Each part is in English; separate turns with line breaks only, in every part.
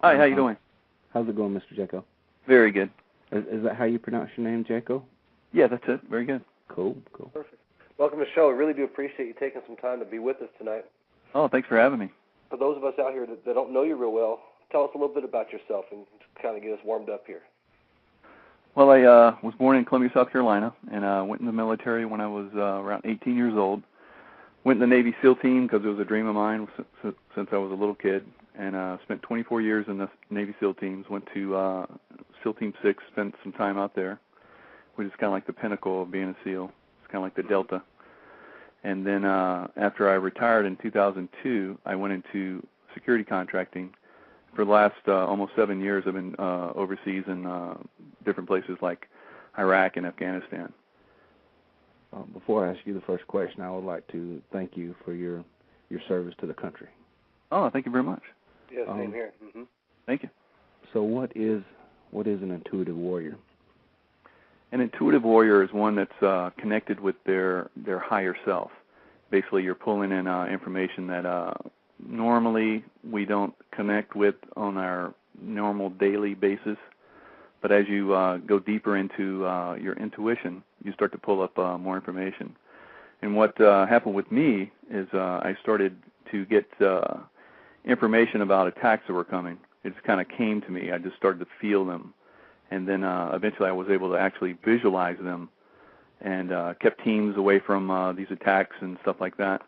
Hi, how you doing?
How's it going, Mr. Jaco?
Very good.
Is that how you pronounce your name, Jaco?
Yeah, that's it. Very good.
Cool.
Perfect. Welcome to the show. We really do appreciate you taking some time to be with us tonight.
Oh, thanks for having me.
For those of us out here that don't know you real well, tell us a little bit about yourself and kind of get us warmed up here.
Well, I was born in Columbia, South Carolina, and went in the military when I was around 18 years old. Went in the Navy SEAL team because it was a dream of mine since I was a little kid, and spent 24 years in the Navy SEAL teams. Went to SEAL Team 6, spent some time out there, which is kind of like the pinnacle of being a SEAL. It's kind of like the Delta. And then after I retired in 2002, I went into security contracting. For the last almost 7 years, I've been overseas in different places like Iraq and Afghanistan.
Before I ask you the first question, I would like to thank you for your service to the country.
Oh, thank you very much.
Yeah, same here. Mm-hmm.
Thank you.
So what is an intuitive warrior?
An intuitive warrior is one that's connected with their higher self. Basically, you're pulling in information that normally we don't connect with on our normal daily basis. But as you go deeper into your intuition, you start to pull up more information. And what happened with me is I started to get information about attacks that were coming. It just kind of came to me. I just started to feel them. And then eventually I was able to actually visualize them and kept teams away from these attacks and stuff like that.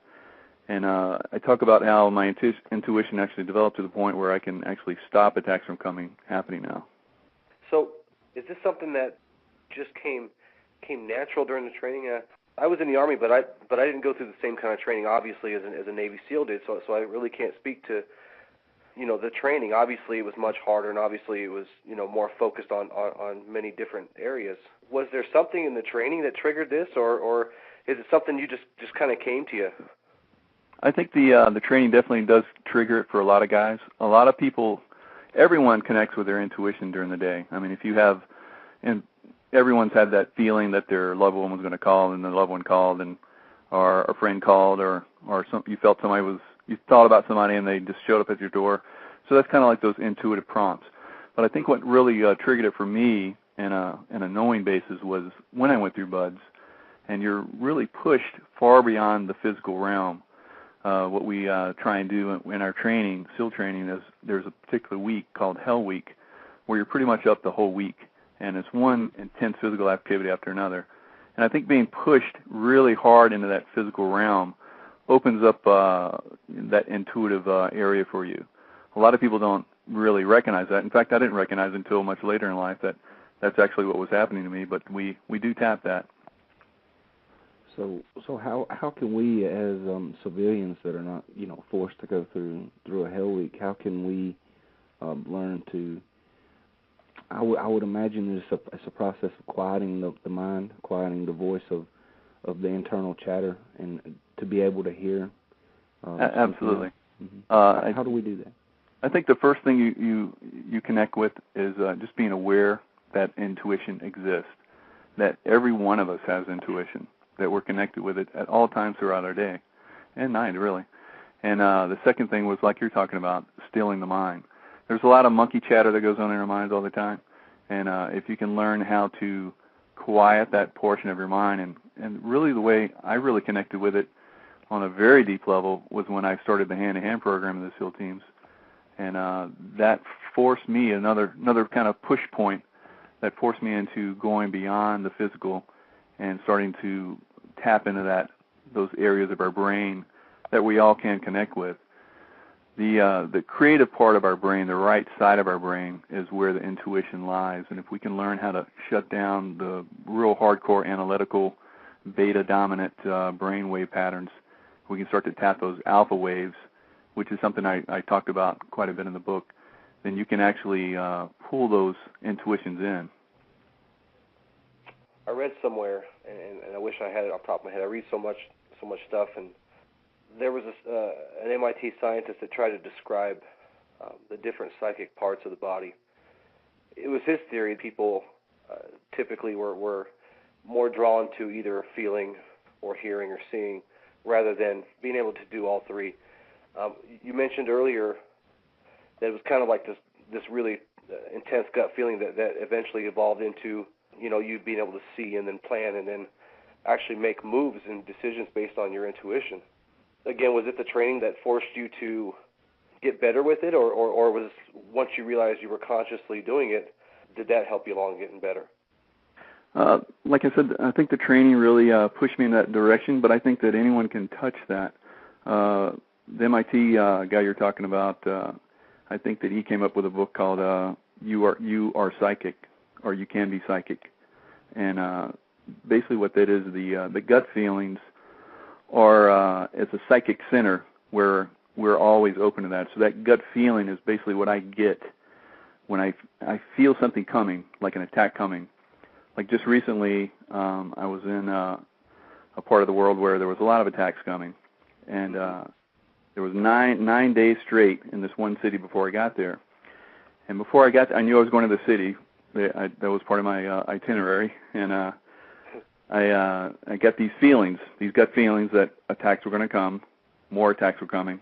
And I talk about how my intuition actually developed to the point where I can actually stop attacks from happening now.
So is this something that just came natural during the training? I was in the Army, but I didn't go through the same kind of training, obviously, as a Navy SEAL did, so I really can't speak to, the training. Obviously, it was much harder, and obviously it was, more focused on many different areas. Was there something in the training that triggered this, or is it something you just kind of came to you?
I think the training definitely does trigger it for a lot of guys. A lot of people, everyone connects with their intuition during the day. I mean, if you have, and everyone's had that feeling that their loved one was going to call, and the loved one called, or a friend called, or you felt you thought about somebody and they just showed up at your door. So that's kind of like those intuitive prompts. But I think what really triggered it for me in a knowing basis was when I went through BUDS, and you're really pushed far beyond the physical realm. What we try and do in our training, SEAL training, is there's a particular week called Hell Week where you're pretty much up the whole week, and it's one intense physical activity after another. And I think being pushed really hard into that physical realm opens up that intuitive area for you. A lot of people don't really recognize that. In fact, I didn't recognize until much later in life that that's actually what was happening to me, but we do tap that.
So how can we, as civilians that are not forced to go through a Hell Week, how can we learn to? I would imagine it's a process of quieting the mind, quieting the voice of the internal chatter, and to be able to hear.
Absolutely.
Mm-hmm. How do we do that?
I think the first thing you connect with is just being aware that intuition exists, that every one of us has intuition, that we're connected with it at all times throughout our day and night, really. And the second thing was, like you're talking about, stilling the mind. There's a lot of monkey chatter that goes on in our minds all the time, and if you can learn how to quiet that portion of your mind, and really the way I really connected with it on a very deep level was when I started the hand-to-hand program in the SEAL teams, and that forced me, another kind of push point that forced me into going beyond the physical and starting to tap into those areas of our brain that we all can connect with. The creative part of our brain, the right side of our brain, is where the intuition lies. And if we can learn how to shut down the real hardcore analytical beta-dominant brainwave patterns, we can start to tap those alpha waves, which is something I talked about quite a bit in the book. Then you can actually pull those intuitions in.
I read somewhere, and I wish I had it off the top of my head. I read so much stuff, and there was an MIT scientist that tried to describe the different psychic parts of the body. It was his theory people typically were more drawn to either feeling or hearing or seeing rather than being able to do all three. You mentioned earlier that it was kind of like this really intense gut feeling that eventually evolved into, you being able to see and then plan and then actually make moves and decisions based on your intuition. Again, was it the training that forced you to get better with it, or was once you realized you were consciously doing it, did that help you along getting better?
Like I said, I think the training really pushed me in that direction, but I think that anyone can touch that. The MIT guy you're talking about, I think that he came up with a book called You Are Psychic, or You Can Be Psychic. And basically what that is, the gut feelings are, it's a psychic center where we're always open to that. So that gut feeling is basically what I get when I feel something coming, like an attack coming. Like just recently, I was in a part of the world where there was a lot of attacks coming, and there was nine days straight in this one city before I got there. And before I got there, I knew I was going to the city. That was part of my itinerary, and I got these feelings, these gut feelings that attacks were going to come, more attacks were coming.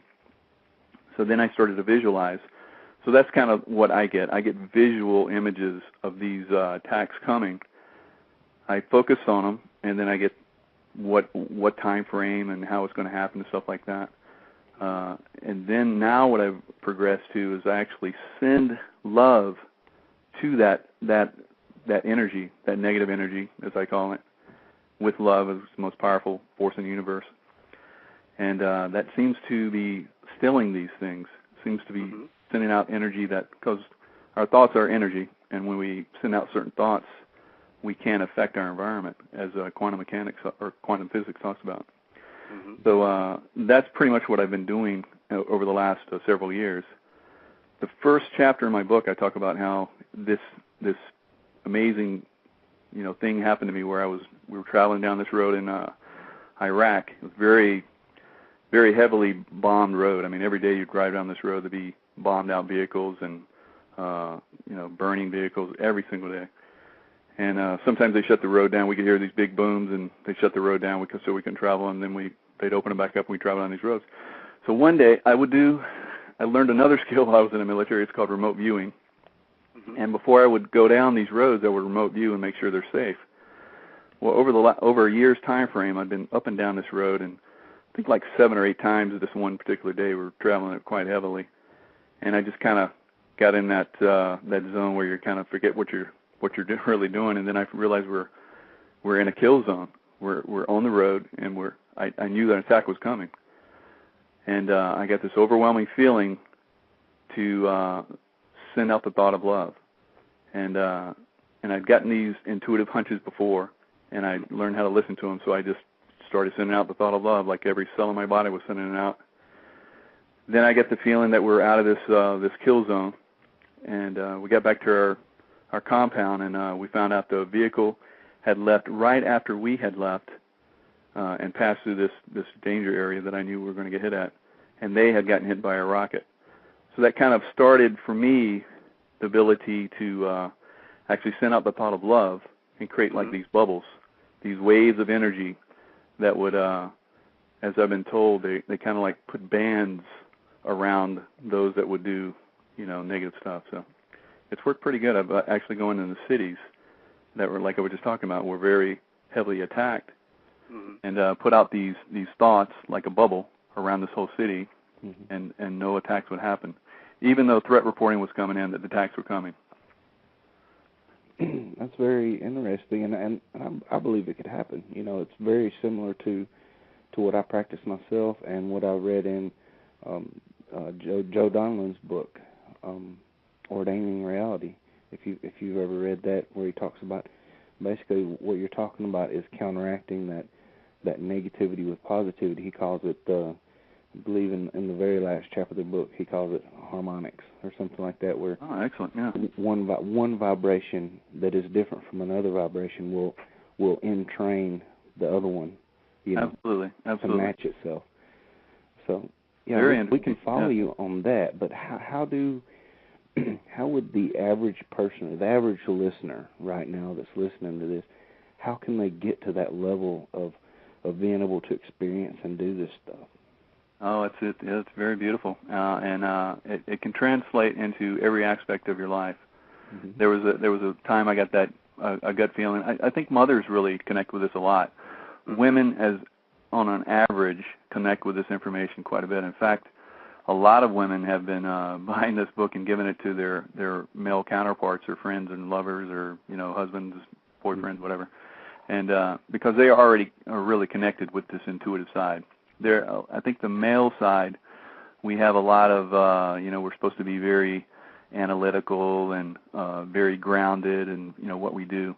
So then I started to visualize. So that's kind of what I get. I get visual images of these attacks coming. I focus on them, and then I get what time frame and how it's going to happen and stuff like that. And then now what I've progressed to is I actually send love to that energy, that negative energy, as I call it, with love as the most powerful force in the universe. And that seems to be stilling these things. Seems to be sending out energy because our thoughts are energy, and when we send out certain thoughts, we can affect our environment, as quantum mechanics or quantum physics talks about. So that's pretty much what I've been doing over the last several years. The first chapter in my book, I talk about how this amazing, thing happened to me where we were traveling down this road in Iraq. It was very, very heavily bombed road. I mean, every day you'd drive down this road, there'd be bombed out vehicles and burning vehicles every single day. And sometimes they shut the road down. We could hear these big booms, and they shut the road down so we couldn't travel. And then they'd open it back up, and we'd travel on these roads. So one day I learned another skill while I was in the military. It's called remote viewing. And before I would go down these roads, I would remote view and make sure they're safe. Well, over a year's time frame, I've been up and down this road, and I think like 7 or 8 times this one particular day we were traveling it quite heavily. And I just kind of got in that zone where you kind of forget what you're really doing, and then I realized we're in a kill zone. We're on the road, and I knew that an attack was coming, and I got this overwhelming feeling to send out the thought of love, and I'd gotten these intuitive hunches before, and I learned how to listen to them, so I just started sending out the thought of love, like every cell in my body was sending it out. Then I get the feeling that we're out of this kill zone, and we got back to our compound, and we found out the vehicle had left right after we had left and passed through this danger area that I knew we were going to get hit at, and they had gotten hit by a rocket. So that kind of started for me the ability to actually send out the thought of love and create like these bubbles, these waves of energy that would, as I've been told, they kind of like put bands around those that would do, negative stuff. So it's worked pretty good. I've actually going in the cities that were, like I was just talking about, were very heavily attacked, and put out these thoughts like a bubble around this whole city, and no attacks would happen, even though threat reporting was coming in that the attacks were coming.
That's very interesting, and I believe it could happen. It's very similar to what I practice myself and what I read in Joe Donlan's book, Ordaining Reality. If you've ever read that, where he talks about basically what you're talking about is counteracting that negativity with positivity. He calls it, I believe in the very last chapter of the book, he calls it harmonics or something like that, where
excellent, yeah.
one vibration that is different from another vibration will entrain the other one,
absolutely,
to match itself. So
yeah,
we can follow you on that, but how would the average person, or the average listener right now that's listening to this, how can they get to that level of being able to experience and do this stuff?
Oh, it's very beautiful, and it can translate into every aspect of your life. Mm-hmm. There was a time I got that a gut feeling. I think mothers really connect with this a lot. Mm-hmm. Women, as on an average, connect with this information quite a bit. In fact, a lot of women have been buying this book and giving it to their male counterparts or friends and lovers or husbands, boyfriends, mm-hmm. whatever, and because they already are really connected with this intuitive side. I think the male side, we have a lot of, we're supposed to be very analytical and very grounded in, what we do.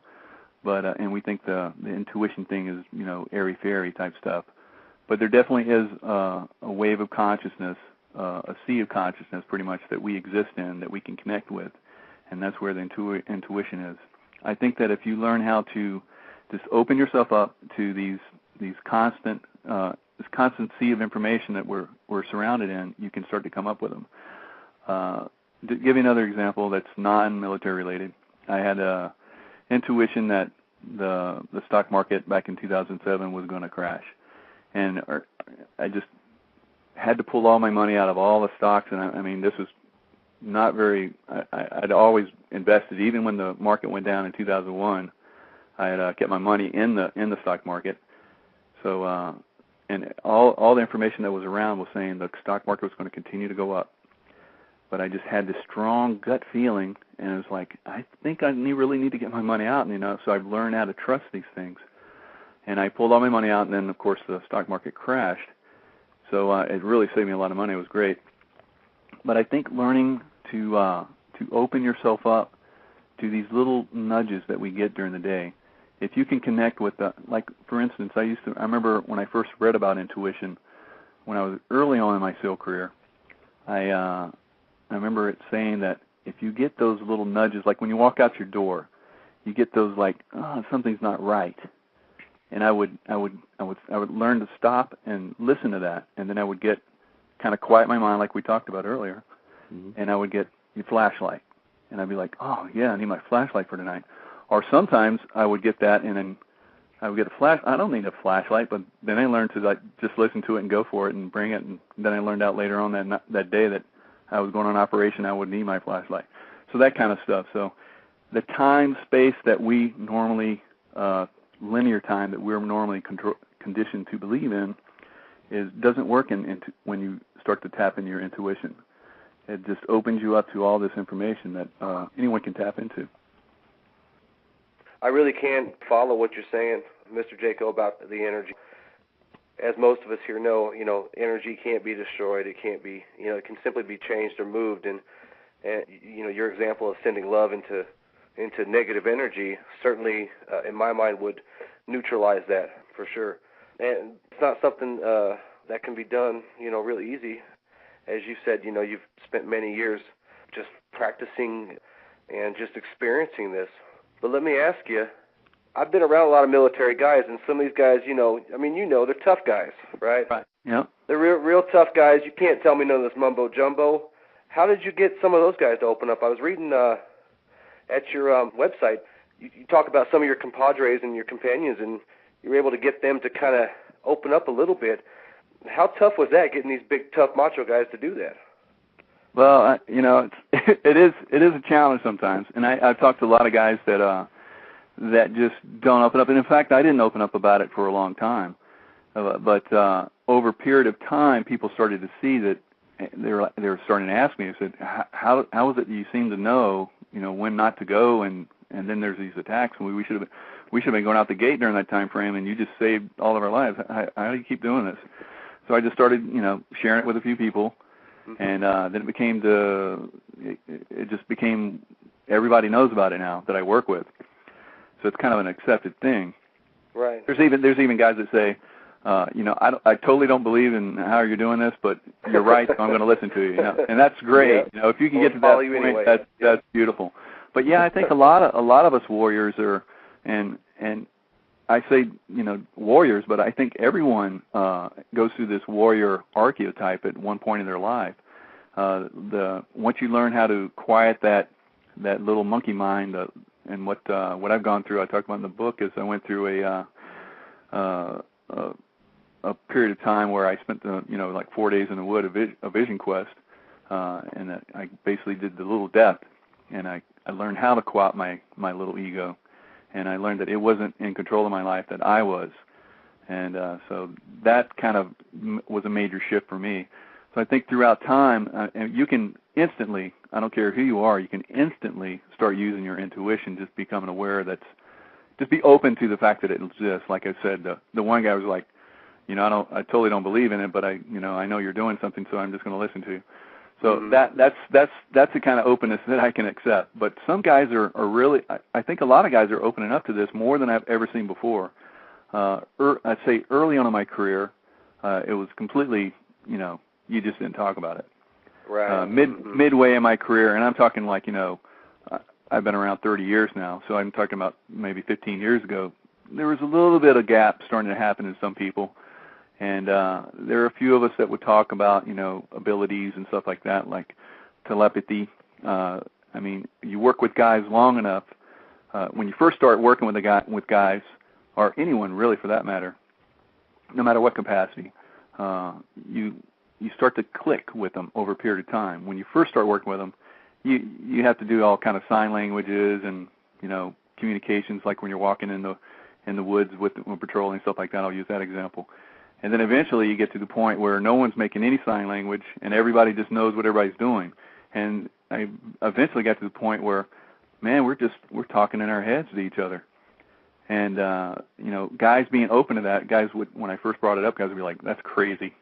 But and we think the intuition thing is, airy-fairy type stuff. But there definitely is a wave of consciousness, a sea of consciousness pretty much that we exist in, that we can connect with, and that's where the intuition is. I think that if you learn how to just open yourself up to these constant this constant sea of information that we're surrounded in, you can start to come up with them. To give you another example that's non-military related, I had a intuition that the stock market back in 2007 was going to crash, and I just had to pull all my money out of all the stocks, and I mean this was not very. I'd always invested, even when the market went down in 2001. I had kept my money in the stock market, so. And all the information that was around was saying the stock market was going to continue to go up. But I just had this strong gut feeling, and it was like, I think I really need to get my money out, so I've learned how to trust these things. And I pulled all my money out, and then, of course, the stock market crashed. So it really saved me a lot of money. It was great. But I think learning to open yourself up to these little nudges that we get during the day, if you can connect with like for instance, I remember when I first read about intuition, when I was early on in my SEAL career, I remember it saying that if you get those little nudges, like when you walk out your door, you get those like, oh, something's not right, and I would learn to stop and listen to that, and then I would get kind of quiet my mind, like we talked about earlier, mm-hmm. and I would get your flashlight, and I'd be like, oh yeah, I need my flashlight for tonight. Or sometimes I would get that, and then I would get a flash. I don't need a flashlight, but then I learned to just listen to it and go for it and bring it. And then I learned out later on that day that I was going on operation, I would need my flashlight. So that kind of stuff. So the time, space that we normally, linear time that we're normally conditioned to believe in, doesn't work when you start to tap into your intuition. It just opens you up to all this information that anyone can tap into.
I really can follow what you're saying, Mr. Jaco, about the energy. As most of us here know, energy can't be destroyed. It can't be, it can simply be changed or moved. And your example of sending love into negative energy certainly, in my mind, would neutralize that for sure. And it's not something that can be done, really easy. As you said, you've spent many years just practicing and just experiencing this. But let me ask you, I've been around a lot of military guys, and some of these guys, they're tough guys, right?
Right. Yeah.
They're real tough guys. You can't tell me none of this mumbo jumbo. How did you get some of those guys to open up? I was reading at your website. You talk about some of your compadres and your companions, and you were able to get them to kind of open up a little bit. How tough was that, getting these big, tough macho guys to do that?
Well, it is a challenge sometimes, and I've talked to a lot of guys that just don't open up. And in fact, I didn't open up about it for a long time, but over a period of time, people started to see that they were starting to ask me. They said, "How is it that you seem to know, when not to go, and then there's these attacks, and we should have been going out the gate during that time frame, and you just saved all of our lives. How do you keep doing this?" So I just started, sharing it with a few people. And then it just became everybody knows about it now that I work with. So it's kind of an accepted thing.
Right.
There's even guys that say, I totally don't believe in how you're doing this, but you're right, so I'm going to listen to you. And that's great.
Yeah.
If you can get to that point,
anyway.
That's beautiful. But yeah, I think a lot of us warriors are, and I say, warriors, but I think everyone goes through this warrior archetype at one point in their life. Once you learn how to quiet that little monkey mind, and what I've gone through, I talk about in the book, is I went through a period of time where I spent like 4 days in the wood, a vision quest, and I basically did the little death, and I learned how to co-opt my little ego, and I learned that it wasn't in control of my life, that I was. And so that kind of was a major shift for me. So I think throughout time, and you can instantly, I don't care who you are, you can instantly start using your intuition, just becoming aware just be open to the fact that it exists. Like I said, the one guy was like, I totally don't believe in it, but I know you're doing something, so I'm just going to listen to you. So that's the kind of openness that I can accept. But some guys are really, I think a lot of guys are opening up to this more than I've ever seen before. I'd say early on in my career, it was completely, you just didn't talk about it.
Right.
Midway in my career, and I'm talking like, I've been around 30 years now, so I'm talking about maybe 15 years ago, there was a little bit of gap starting to happen in some people. And there are a few of us that would talk about, abilities and stuff like that, like telepathy. You work with guys long enough. When you first start working with guys, or anyone really for that matter, no matter what capacity, you start to click with them over a period of time. When you first start working with them, you have to do all kind of sign languages and communications, like when you're walking in the woods with patrolling and stuff like that. I'll use that example. And then eventually you get to the point where no one's making any sign language and everybody just knows what everybody's doing. And I eventually got to the point where, man, we're talking in our heads to each other. And guys being open to that, guys would, when I first brought it up, guys would be like, "That's crazy."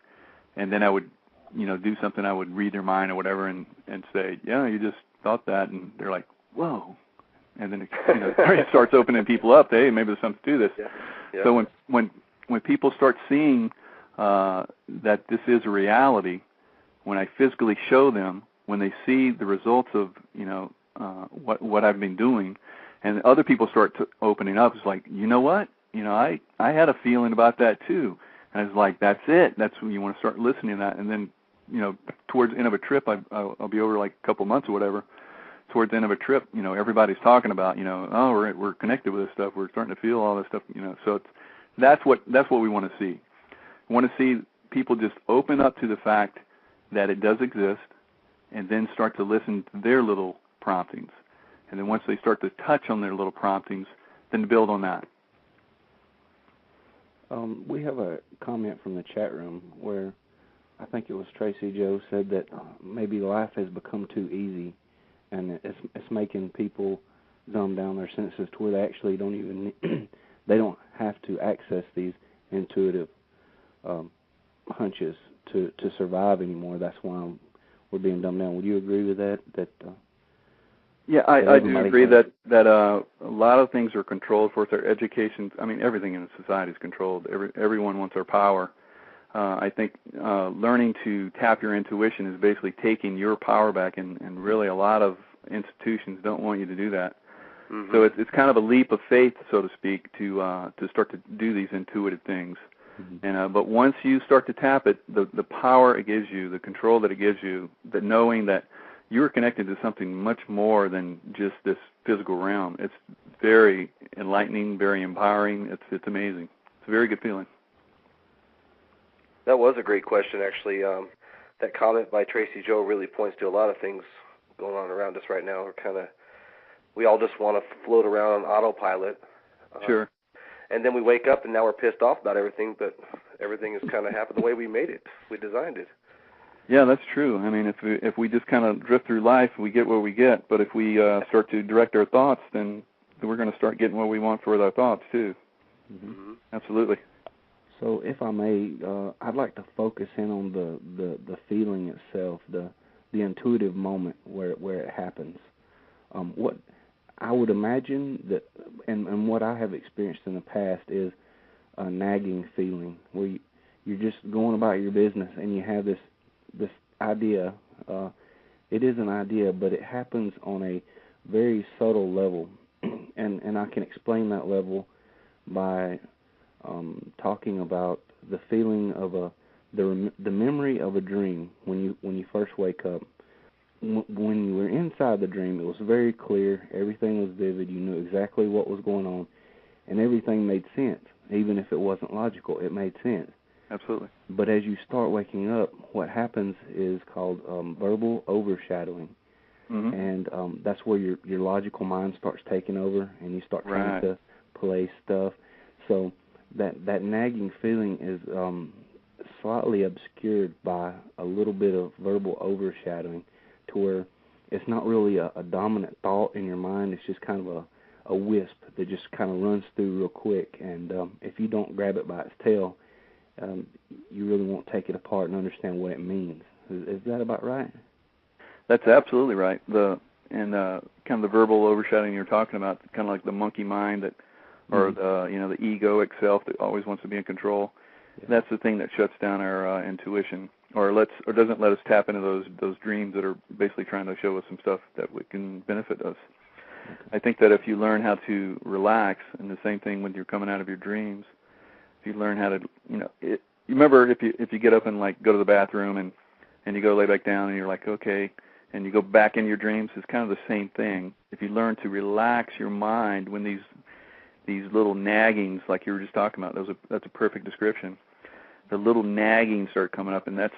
And then I would, do something. I would read their mind or whatever, and say, "Yeah, you just thought that," and they're like, "Whoa!" And then it starts opening people up. Hey, maybe there's something to this. Yeah. Yeah. So when people start seeing that this is a reality, when I physically show them, when they see the results of what I've been doing, and other people start opening up, it's like, you know what? I had a feeling about that too. And it's like, that's it. That's when you want to start listening to that. And then, towards the end of a trip, I'll be over like a couple months or whatever. Towards the end of a trip, everybody's talking about, oh, we're connected with this stuff. We're starting to feel all this stuff, So that's what we want to see. We want to see people just open up to the fact that it does exist, and then start to listen to their little promptings. And then once they start to touch on their little promptings, then to build on that.
We have a comment from the chat room where I think it was Tracy Joe said that maybe life has become too easy, and it's making people dumb down their senses to where they actually don't even they don't have to access these intuitive hunches to survive anymore. That's why we're being dumbed down. Would you agree with that?
Yeah, I do agree that a lot of things are controlled for us. Our education, everything in society is controlled. Everyone wants our power. I think learning to tap your intuition is basically taking your power back, and really a lot of institutions don't want you to do that. Mm-hmm. So it's kind of a leap of faith, so to speak, to start to do these intuitive things. Mm-hmm. And but once you start to tap it, the power it gives you, the control that it gives you, the knowing that you're connected to something much more than just this physical realm. It's very enlightening, very empowering. It's amazing. It's a very good feeling.
That was a great question, actually. That comment by Tracy Joe really points to a lot of things going on around us right now. We all just want to float around on autopilot.
Sure.
And then we wake up and now we're pissed off about everything, but everything has kind of happened the way we made it. We designed it.
Yeah, that's true. If we just kind of drift through life, we get what we get. But if we start to direct our thoughts, then we're going to start getting what we want for our thoughts too. Mm-hmm. Absolutely.
So, if I may, I'd like to focus in on the feeling itself, the intuitive moment where it happens. What I would imagine that, and what I have experienced in the past is a nagging feeling where you're just going about your business and you have this idea. It is an idea, but it happens on a very subtle level, and I can explain that level by talking about the feeling of the memory of a dream when you first wake up. When you were inside the dream, it was very clear. Everything was vivid. You knew exactly what was going on, and everything made sense. Even if it wasn't logical, it made sense.
Absolutely.
But as you start waking up, what happens is called verbal overshadowing.
Mm-hmm.
And that's where your logical mind starts taking over, and you start trying to place stuff. So that nagging feeling is slightly obscured by a little bit of verbal overshadowing, to where it's not really a dominant thought in your mind. It's just kind of a wisp that just kind of runs through real quick. And if you don't grab it by its tail, you really won't take it apart and understand what it means. Is that about right?
That's absolutely right. Kind of the verbal overshadowing you're talking about, kind of like the monkey mind that, or the egoic self that always wants to be in control. Yeah. That's the thing that shuts down our intuition, or doesn't let us tap into those dreams that are basically trying to show us some stuff that can benefit us. Okay. I think that if you learn how to relax, and the same thing when you're coming out of your dreams, if you learn how to, you remember if you get up and like go to the bathroom and you go lay back down and you're like, okay, and you go back in your dreams, it's kind of the same thing. If you learn to relax your mind when these little naggings, like you were just talking about, that's a perfect description. The little nagging start coming up, and that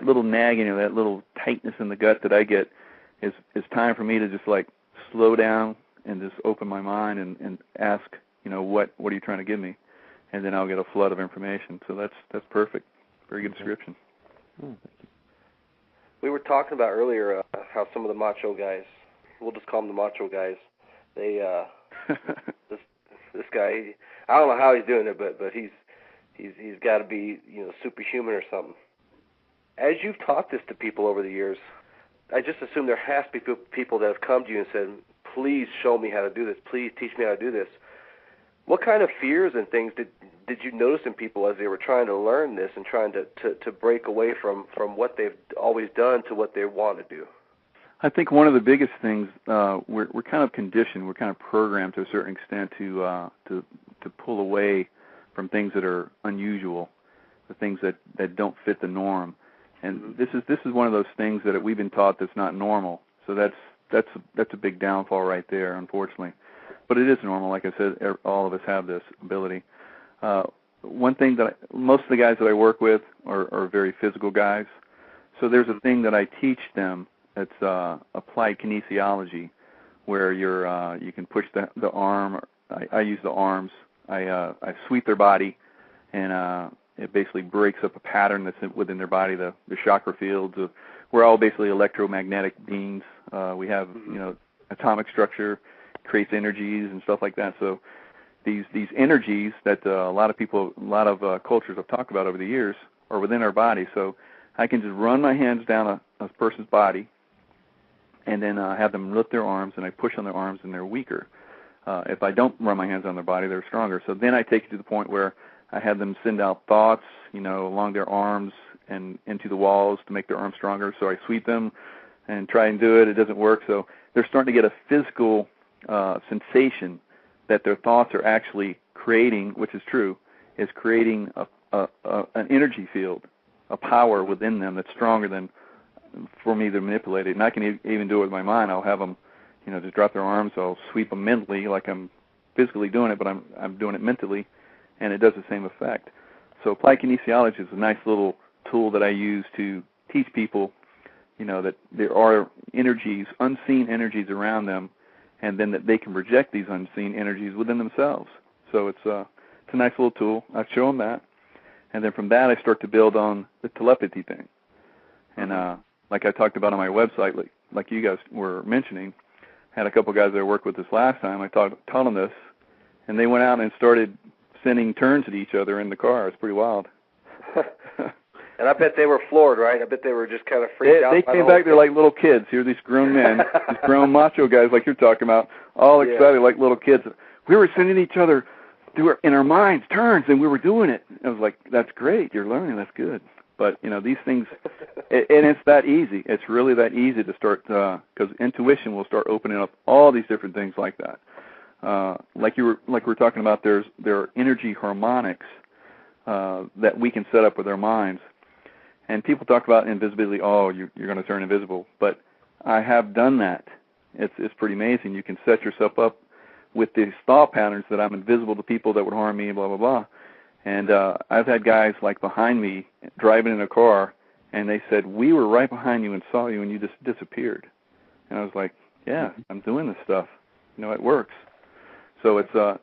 little nagging or that little tightness in the gut that I get is time for me to just like slow down and just open my mind and ask, what are you trying to give me? And then I'll get a flood of information. So that's perfect. Very good description.
Oh, thank you.
We were talking about earlier how some of the macho guys, we'll just call them the macho guys, they this guy, I don't know how he's doing it, but he's got to be superhuman or something. As you've taught this to people over the years, I just assume there has to be people that have come to you and said, please show me how to do this. Please teach me how to do this. What kind of fears and things did you notice in people as they were trying to learn this and trying to break away from what they've always done to what they want to do?
I think one of the biggest things, we're kind of conditioned, we're kind of programmed to a certain extent to pull away from things that are unusual, the things that don't fit the norm. And this is one of those things that we've been taught that's not normal. So that's a big downfall right there, unfortunately. But it is normal. Like I said, all of us have this ability. One thing that most of the guys that I work with are very physical guys. So there's a thing that I teach them that's applied kinesiology, where you can push the arm. I use the arms. I sweep their body, and it basically breaks up a pattern that's within their body, the chakra fields. We're all basically electromagnetic beings. We have atomic structure, creates energies and stuff like that. So these energies that a lot of cultures have talked about over the years are within our body. So I can just run my hands down a person's body, and then have them lift their arms, and I push on their arms, and they're weaker. If I don't run my hands on their body, they're stronger. So then I take it to the point where I have them send out thoughts, along their arms and into the walls to make their arms stronger. So I sweep them and try and do it. It doesn't work. So they're starting to get a physical sensation that their thoughts are actually creating, which is true, is creating an energy field, a power within them that's stronger than for me to manipulate it. And I can even do it with my mind. I'll have them, just drop their arms. I'll sweep them mentally, like I'm physically doing it, but I'm doing it mentally, and it does the same effect. So applied kinesiology is a nice little tool that I use to teach people, that there are energies, unseen energies around them, and then that they can project these unseen energies within themselves. So it's a nice little tool. I show them that, and then from that I start to build on the telepathy thing. And like I talked about on my website, like you guys were mentioning, I had a couple guys that I worked with this last time. I taught them this, and they went out and started sending turns at each other in the car. It's pretty wild.
And I bet they were floored, right? I bet they were just kind of freaked out.
They came back there like little kids. Here are these grown men, these grown macho guys like you're talking about, all excited like little kids. We were sending each other in our minds turns, and we were doing it. I was like, that's great. You're learning. That's good. But, these things, and it's that easy. It's really that easy to start, because intuition will start opening up all these different things like that. Like we're talking about, there are energy harmonics that we can set up with our minds. And people talk about invisibility. Oh, you're going to turn invisible. But I have done that. It's pretty amazing. You can set yourself up with these thought patterns that I'm invisible to people that would harm me, blah, blah, blah. And I've had guys like behind me driving in a car, and they said, we were right behind you and saw you, and you just disappeared. And I was like, yeah, I'm doing this stuff. It works. So it's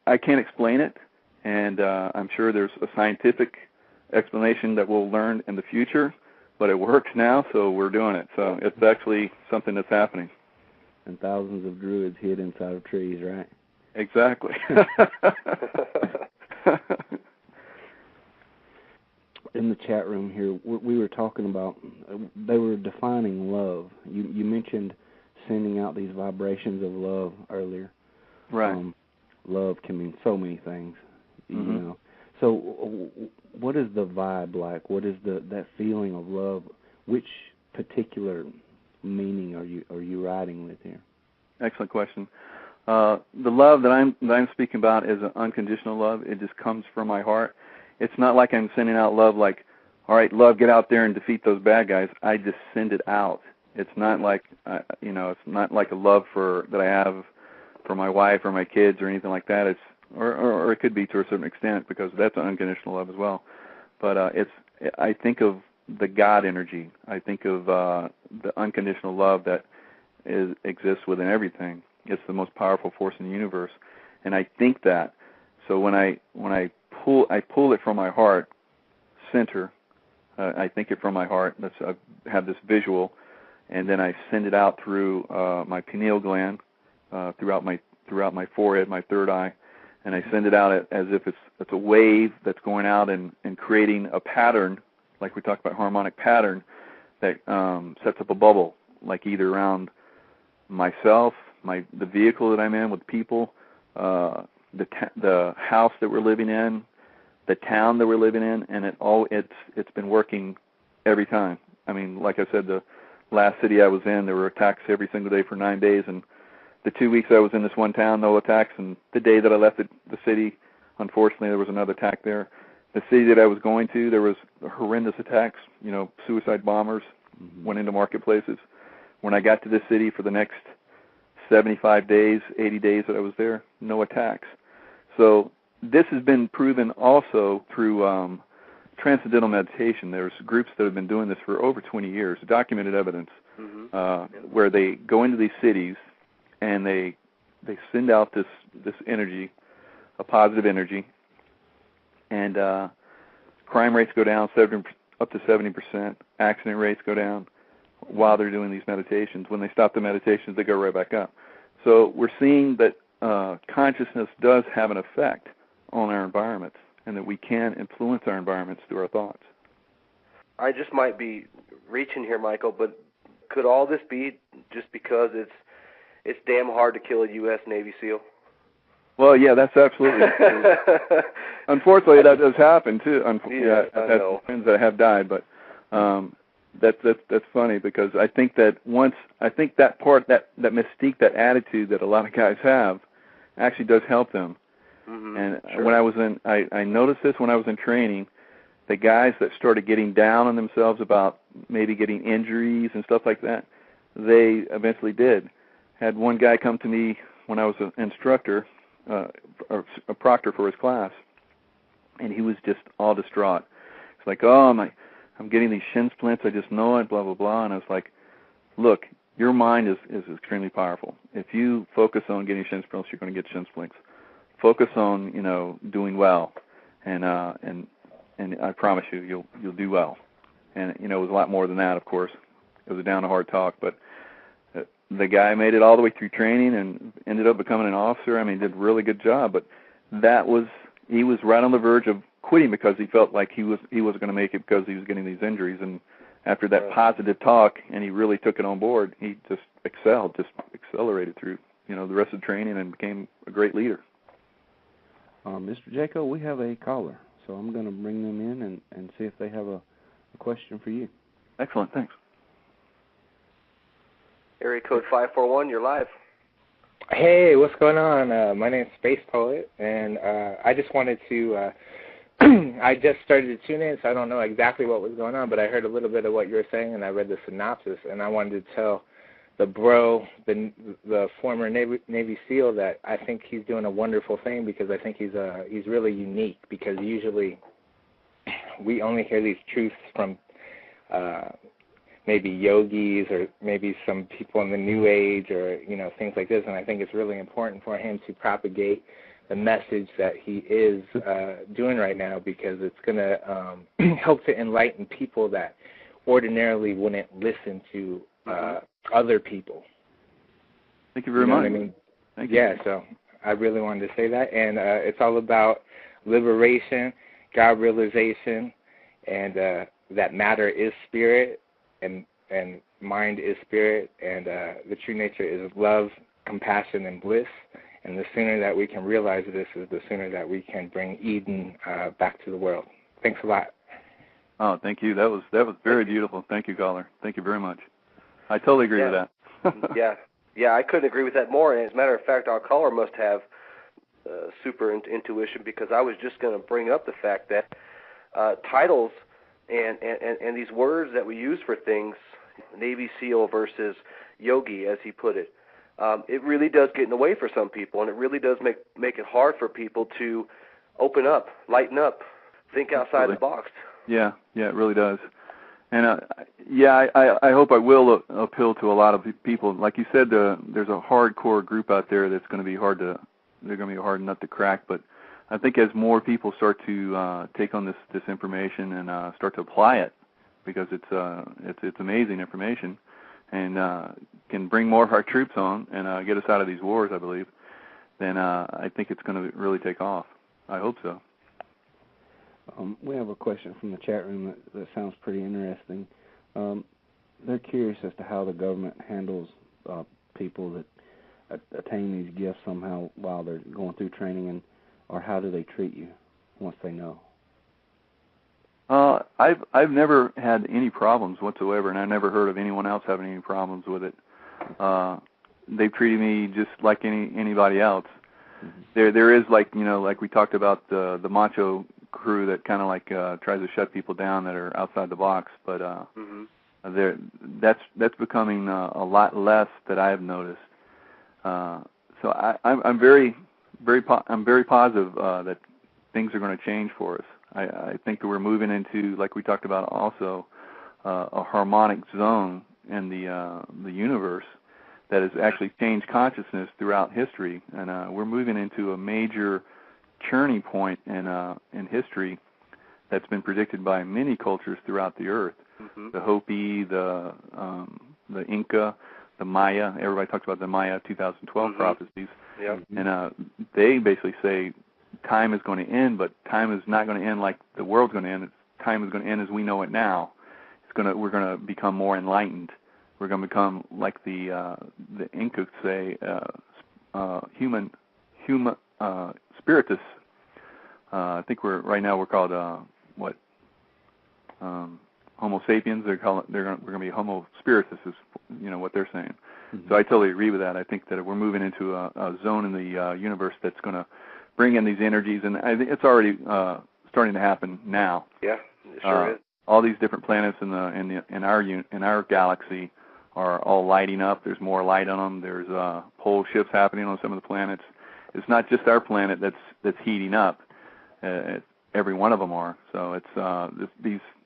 I can't explain it, and I'm sure there's a scientific explanation that we'll learn in the future, but it works now, so we're doing it. So it's actually something that's happening.
And thousands of druids hid inside of trees, right?
Exactly.
In the chat room here, we were talking about, they were defining love. You mentioned sending out these vibrations of love earlier.
Right.
Love can mean so many things,
Mm-hmm.
So what is the vibe like? What is that feeling of love? Which particular meaning are you riding with here?
Excellent question. The love that I'm speaking about is an unconditional love. It just comes from my heart. It's not like I'm sending out love like, all right, love, get out there and defeat those bad guys. I just send it out. It's not like, it's not like a love that I have for my wife or my kids or anything like that. It's or it could be to a certain extent, because that's an unconditional love as well. But I think of the God energy. I think of the unconditional love that exists within everything. It's the most powerful force in the universe, and I think that. So when I pull it from my heart center. I think it from my heart. I have this visual, and then I send it out through my pineal gland, throughout my forehead, my third eye, and I send it out as if it's a wave that's going out and creating a pattern, like we talked about, harmonic pattern that sets up a bubble, like either around myself, the vehicle that I'm in with people, the house that we're living in, the town that we're living in, and it's been working every time. I mean, like I said, the last city I was in, there were attacks every single day for 9 days, and the 2 weeks I was in this one town, no attacks, and the day that I left the city, unfortunately, there was another attack there. The city that I was going to, there was horrendous attacks, suicide bombers went into marketplaces. When I got to this city for the next 75 days, 80 days that I was there, no attacks. So this has been proven also through transcendental meditation. There's groups that have been doing this for over 20 years, documented evidence, where they go into these cities and they send out this energy, a positive energy, and crime rates go down up to 70%. Accident rates go down while they're doing these meditations. When they stop the meditations, they go right back up. So we're seeing that consciousness does have an effect on our environments, and that we can influence our environments through our thoughts.
I just might be reaching here, Michael, but could all this be just because it's damn hard to kill a U.S. Navy SEAL?
Well, yeah, that's absolutely true. Unfortunately, that does happen too. I've had some friends that have died, but that's funny, because I think that that part, that mystique, that attitude that a lot of guys have, actually does help them. Mm-hmm. And sure. When I was I noticed this when I was in training. The guys that started getting down on themselves about maybe getting injuries and stuff like that, they eventually did. Had one guy come to me when I was an instructor, or a proctor for his class, and he was just all distraught. It's like, I'm getting these shin splints, I just know it, blah, blah, blah. And I was like, look, your mind is extremely powerful. If you focus on getting shin splints, you're going to get shin splints. Focus on, doing well, and I promise you'll do well. And, it was a lot more than that, of course. It was a down-to-hard talk, but the guy made it all the way through training and ended up becoming an officer. I mean, did a really good job, but he was right on the verge of quitting because he felt like he wasn't going to make it because he was getting these injuries. And after that positive talk, and he really took it on board, he just accelerated through, the rest of the training and became a great leader.
Mr. Jaco, we have a caller, so I'm going to bring them in and see if they have a question for you.
Excellent, thanks.
Area code 541, you're live.
Hey, what's going on? My name's Space Poet, and I just wanted to, I just started to tune in, so I don't know exactly what was going on, but I heard a little bit of what you were saying, and I read the synopsis, and I wanted to tell the former Navy SEAL, that I think he's doing a wonderful thing, because I think he's really unique, because usually we only hear these truths from maybe yogis or maybe some people in the New Age or, things like this, and I think it's really important for him to propagate the message that he is doing right now, because it's going to help to enlighten people that ordinarily wouldn't listen to other people.
Thank you very much.
What I mean?
Thank you.
Yeah, so I really wanted to say that, and it's all about liberation, God realization, and that matter is spirit, and mind is spirit, and the true nature is love, compassion, and bliss. And the sooner that we can realize this is the sooner that we can bring Eden back to the world. Thanks a lot.
Oh, thank you. That was very beautiful. Thank you, caller. Thank you very much. I totally agree with that.
Yeah, I couldn't agree with that more. And as a matter of fact, our caller must have super intuition, because I was just going to bring up the fact that titles and these words that we use for things, Navy SEAL versus yogi, as he put it, it really does get in the way for some people, and it really does make it hard for people to open up, lighten up, think outside the box.
Yeah, it really does. And I hope I will appeal to a lot of people. Like you said, there's a hardcore group out there that's going to be they're going to be a hard nut to crack. But I think as more people start to take on this information and start to apply it, because it's amazing information, and can bring more of our troops on and get us out of these wars, I believe, then I think it's going to really take off. I hope so.
We have a question from the chat room that sounds pretty interesting. They're curious as to how the government handles people that attain these gifts somehow while they're going through training, or how do they treat you once they know?
I've never had any problems whatsoever, and I never heard of anyone else having any problems with it. They've treated me just like anybody else. Mm-hmm. There is, like we talked about the macho crew that kind of like tries to shut people down that are outside the box, but that's becoming a lot less that I have noticed. So I'm very positive that things are going to change for us. I think that we're moving into, like we talked about also, a harmonic zone in the universe that has actually changed consciousness throughout history, and we're moving into a major turning point in history that's been predicted by many cultures throughout the earth. Mm-hmm. The Hopi, the Inca, the Maya. Everybody talks about the Maya 2012 prophecies. Yep. And they basically say time is going to end, but time is not going to end like the world's going to end. Time is going to end as we know it now. We're going to become more enlightened. We're going to become like the Incas say, human spiritus. I think right now we're called Homo sapiens. We're going to be Homo spiritus, is what they're saying. Mm-hmm. So I totally agree with that. I think that we're moving into a zone in the universe that's going to bring in these energies, and I think it's already starting to happen now. Yeah, it sure is. All these different planets in our galaxy are all lighting up. There's more light on them. There's pole shifts happening on some of the planets. It's not just our planet that's heating up. Every one of them are. So it's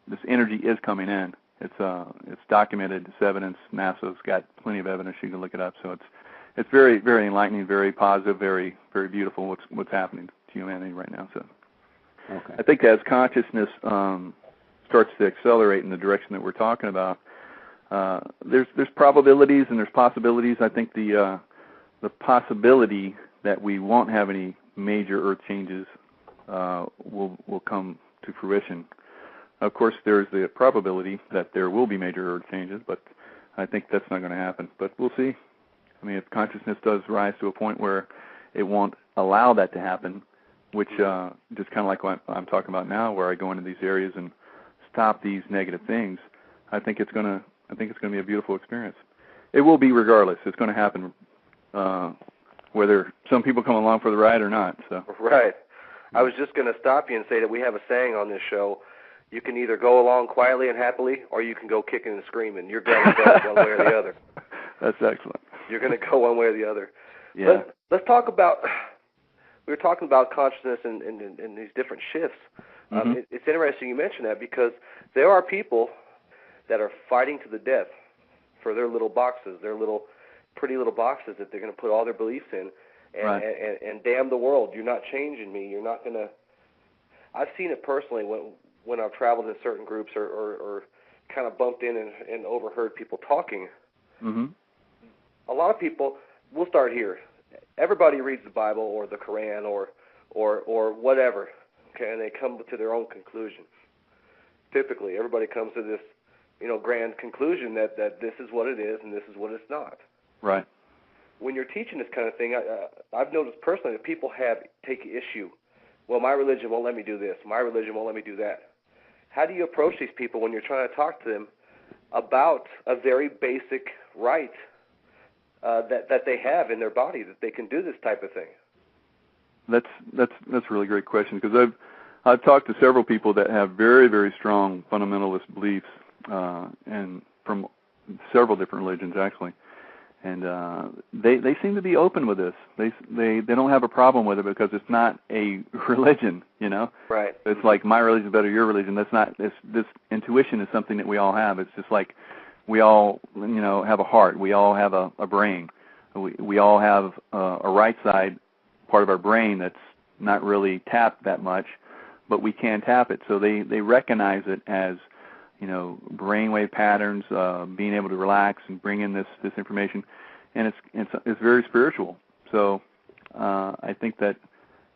this energy is coming in. It's documented. It's evidence. NASA's got plenty of evidence. You can look it up. So it's very, very enlightening, very positive, very, very beautiful. What's happening to humanity right now. So okay. I think as consciousness starts to accelerate in the direction that we're talking about, there's probabilities and there's possibilities. I think the possibility that we won't have any major Earth changes will come to fruition. Of course, there's the probability that there will be major Earth changes, but I think that's not going to happen. But we'll see. I mean, if consciousness does rise to a point where it won't allow that to happen, which just kind of like what I'm talking about now, where I go into these areas and stop these negative things, I think it's going to be a beautiful experience. It will be regardless. It's going to happen, whether some people come along for the ride or not. So
right. I was just going to stop you and say that we have a saying on this show: you can either go along quietly and happily, or you can go kicking and screaming. You're going to go one way or the other.
That's excellent.
You're going to go one way or the other.
Yeah.
Let's talk about, we were talking about consciousness and these different shifts. It's interesting you mention that, because there are people that are fighting to the death for their little boxes, their little pretty little boxes that they're going to put all their beliefs in, and damn the world, you're not changing me. You're not going to. I've seen it personally when I've traveled in certain groups or kind of bumped in and overheard people talking. A lot of people, we'll start here. Everybody reads the Bible or the Quran or whatever, okay, and they come to their own conclusions. Typically, everybody comes to this, grand conclusion that this is what it is and this is what it's not.
Right.
When you're teaching this kind of thing, I've noticed personally that people take issue. Well, my religion won't let me do this. My religion won't let me do that. How do you approach these people when you're trying to talk to them about a very basic right that they have in their body, that they can do this type of thing?
That's a really great question, because I've talked to several people that have very, very strong fundamentalist beliefs, and from several different religions actually, and they seem to be open with this. They don't have a problem with it because it's not a religion,
Right.
It's like my religion is better than your religion. That's not this intuition is something that we all have. It's just like we all have a heart. We all have a brain. We all have a right side part of our brain that's not really tapped that much, but we can tap it. So they recognize it as brainwave patterns, being able to relax and bring in this information, and it's very spiritual. So I think that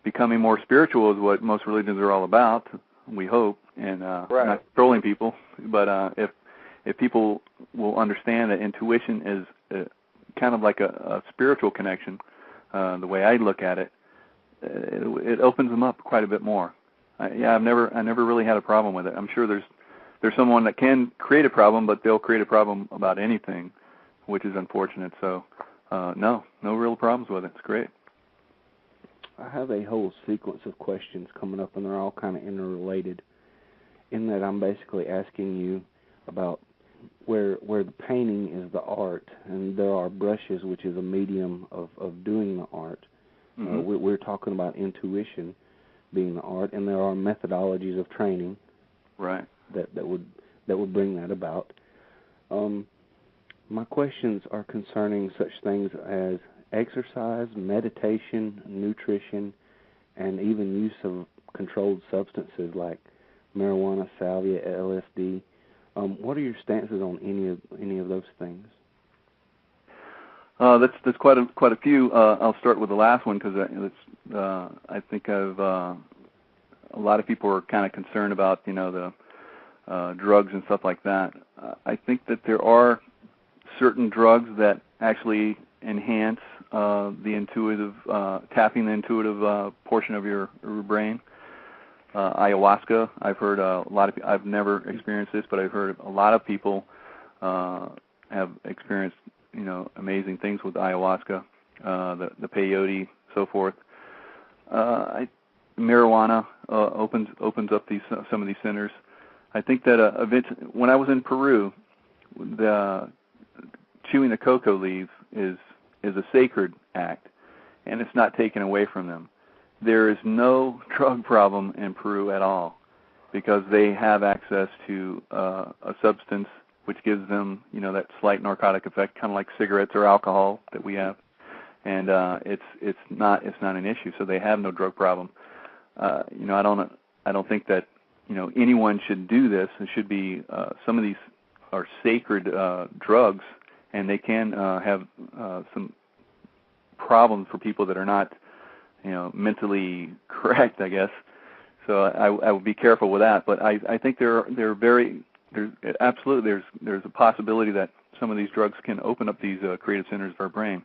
becoming more spiritual is what most religions are all about. We hope, and not trolling people, but if people will understand that intuition is kind of like a spiritual connection, the way I look at it, it opens them up quite a bit more. I never really had a problem with it. I'm sure there's someone that can create a problem, but they'll create a problem about anything, which is unfortunate. So, no real problems with it. It's great.
I have a whole sequence of questions coming up, and they're all kind of interrelated, in that I'm basically asking you about where the painting is the art, and there are brushes, which is a medium of doing the art. We're talking about intuition being the art, and there are methodologies of training,
right,
that would bring that about. My questions are concerning such things as exercise, meditation, nutrition, and even use of controlled substances like marijuana, salvia, LSD. What are your stances on any of those things?
That's quite a few. I'll start with the last one because I think a lot of people are kind of concerned about the drugs and stuff like that. I think that there are certain drugs that actually enhance the intuitive, tapping the intuitive portion of your brain. Ayahuasca, I've heard a lot of. I've never experienced this, but I've heard a lot of people have experienced amazing things with ayahuasca, the peyote, so forth. Marijuana opens up some of these centers. I think that when I was in Peru, chewing the cocoa leaves is a sacred act, and it's not taken away from them. There is no drug problem in Peru at all because they have access to a substance which gives them, that slight narcotic effect, kind of like cigarettes or alcohol that we have, and it's not an issue. So they have no drug problem. I don't think that anyone should do this. It should be some of these are sacred drugs, and they can have some problems for people that are not mentally correct, I guess. So I would be careful with that. But I think there's absolutely there's a possibility that some of these drugs can open up these creative centers of our brain.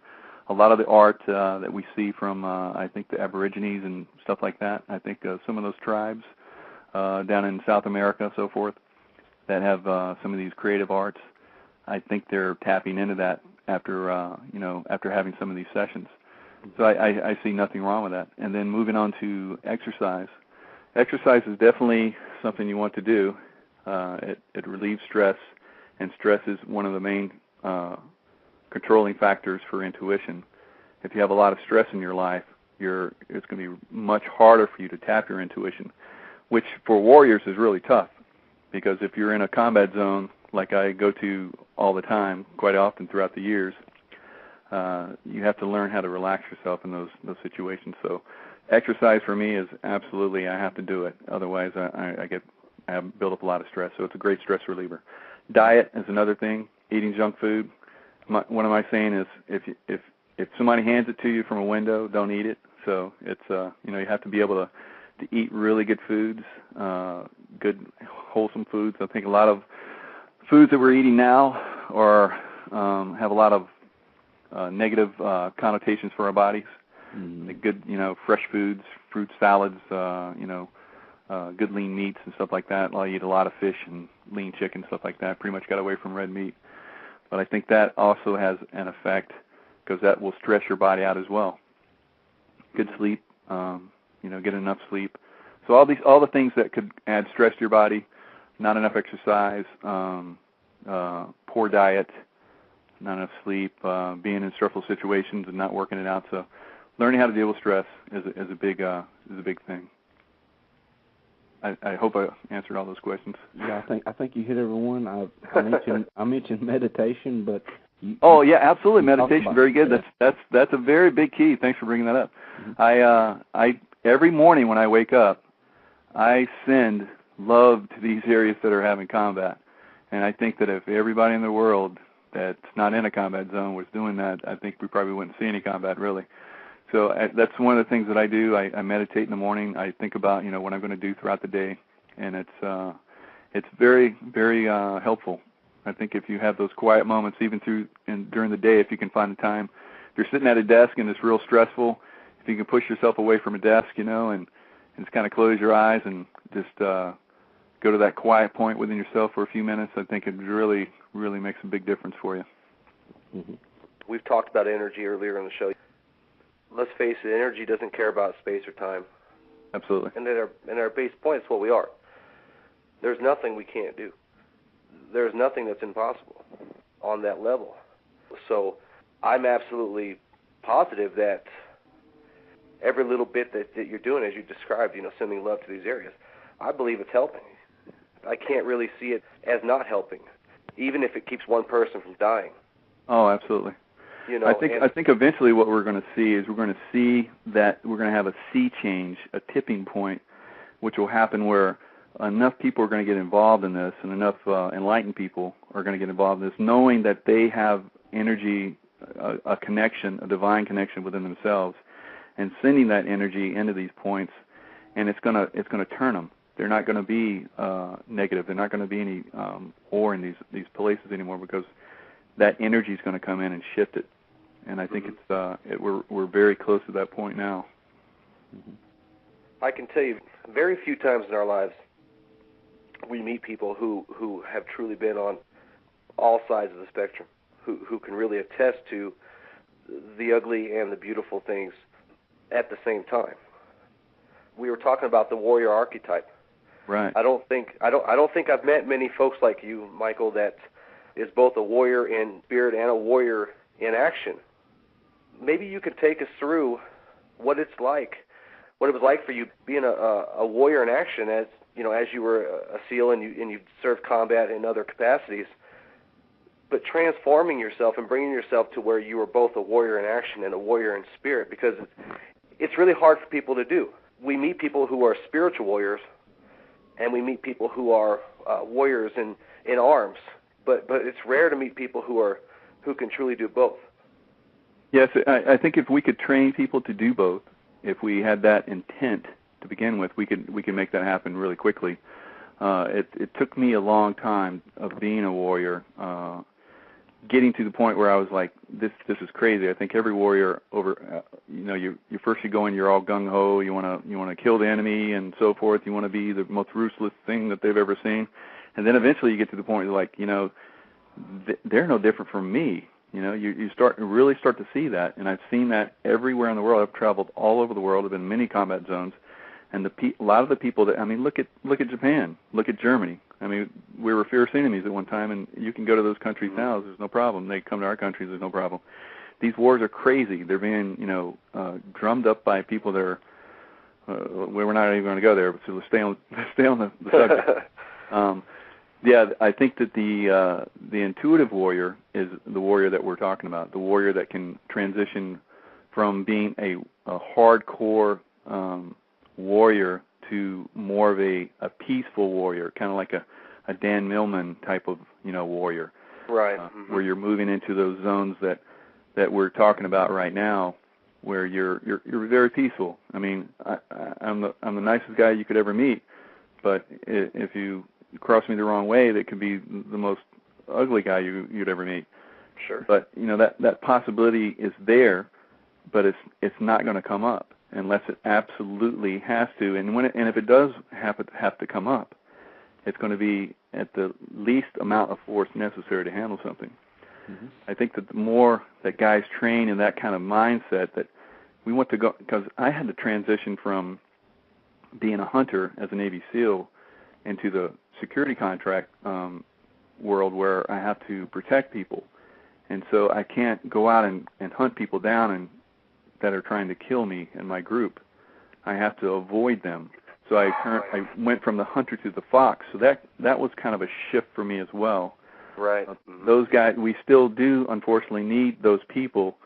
A lot of the art that we see from I think the Aborigines and stuff like that. I think some of those tribes down in South America, so forth, that have some of these creative arts. I think they're tapping into that after having some of these sessions. So I see nothing wrong with that. And then moving on to exercise. Exercise is definitely something you want to do. It relieves stress, and stress is one of the main controlling factors for intuition. If you have a lot of stress in your life, it's going to be much harder for you to tap your intuition, which for warriors is really tough, because if you're in a combat zone like I go to all the time, quite often throughout the years, you have to learn how to relax yourself in those situations. So exercise for me is absolutely, I have to do it. Otherwise, I build up a lot of stress. So it's a great stress reliever. Diet is another thing. Eating junk food. One of my saying is, if somebody hands it to you from a window, don't eat it. So it's you have to be able to eat really good foods, good wholesome foods. I think a lot of foods that we're eating now have a lot of negative connotations for our bodies. The good, fresh foods, fruit salads, good lean meats and stuff like that. I eat a lot of fish and lean chicken, stuff like that. Pretty much got away from red meat. But I think that also has an effect, because that will stress your body out as well. Good sleep, get enough sleep. So all the things that could add stress to your body, not enough exercise, poor diet, not enough sleep, being in stressful situations and not working it out. So learning how to deal with stress is a big thing. I hope I answered all those questions.
Yeah, I think you hit everyone. I mentioned meditation, but
yeah, absolutely, meditation, very good. That's a very big key. Thanks for bringing that up. Mm-hmm. I every morning when I wake up, I send love to these areas that are having combat, and I think that if everybody in the world that's not in a combat zone was doing that, I think we probably wouldn't see any combat really. So that's one of the things that I do. I meditate in the morning. I think about what I'm going to do throughout the day, and it's very, very helpful. I think if you have those quiet moments, even during the day, if you can find the time, if you're sitting at a desk and it's real stressful, if you can push yourself away from a desk, and just kind of close your eyes and just go to that quiet point within yourself for a few minutes, I think it really, really makes a big difference for you.
Mm-hmm. We've talked about energy earlier in the show. Let's face it, energy doesn't care about space or time.
Absolutely.
And at our base point, it's what we are. There's nothing we can't do. There's nothing that's impossible on that level. So I'm absolutely positive that every little bit that you're doing, as you described, sending love to these areas, I believe it's helping. I can't really see it as not helping, even if it keeps one person from dying.
Oh, absolutely. I think eventually what we're going to see is we're going to see that we're going to have a sea change, a tipping point, which will happen where enough people are going to get involved in this, and enough enlightened people are going to get involved in this, knowing that they have energy, a connection, a divine connection within themselves, and sending that energy into these points, and it's going to turn them. They're not going to be negative. They're not going to be any war in these places anymore, because that energy is going to come in and shift it. And I think we're very close to that point now.
Mm-hmm. I can tell you, very few times in our lives we meet people who have truly been on all sides of the spectrum, who can really attest to the ugly and the beautiful things at the same time. We were talking about the warrior archetype.
Right.
I don't think I've met many folks like you, Michael, that is both a warrior in spirit and a warrior in action. Maybe you could take us through what it was like for you being a warrior in action, as you were a SEAL and you served combat in other capacities, but transforming yourself and bringing yourself to where you were both a warrior in action and a warrior in spirit, because it's really hard for people to do. We meet people who are spiritual warriors, and we meet people who are warriors in arms, but it's rare to meet people who can truly do both.
Yes, I think if we could train people to do both, if we had that intent to begin with, we could make that happen really quickly. It took me a long time of being a warrior, getting to the point where I was like, this is crazy. I think every warrior you first you go in, you're all gung ho. You want to kill the enemy and so forth. You want to be the most ruthless thing that they've ever seen, and then eventually you get to the point where they're no different from me. You really start to see that, and I've seen that everywhere in the world. I've traveled all over the world. I've been in many combat zones, and a lot of the people look at Japan, look at Germany, I mean, we were fierce enemies at one time, and you can go to those countries now. There's no problem. They come to our countries. There's no problem. These wars are crazy. They're being, drummed up by people that are. We're not even going to go there, but so let's stay on the subject. Yeah, I think that the intuitive warrior is the warrior that we're talking about. The warrior that can transition from being a hardcore warrior to more of a peaceful warrior, kind of like a Dan Millman type of warrior,
right?
Where you're moving into those zones that we're talking about right now, where you're very peaceful. I mean, I'm the nicest guy you could ever meet, but if you cross me the wrong way, that could be the most ugly guy you'd ever meet.
Sure.
But that possibility is there, but it's not going to come up unless it absolutely has to. And if it does have to come up, it's going to be at the least amount of force necessary to handle something. Mm-hmm. I think that the more that guys train in that kind of mindset, that we want to go, because I had to transition from being a hunter as a Navy SEAL into the security contract world where I have to protect people. And so I can't go out and hunt people down that are trying to kill me in my group. I have to avoid them. So I went from the hunter to the fox. So that was kind of a shift for me as well.
Right.
Those guys, we still do, unfortunately, need those people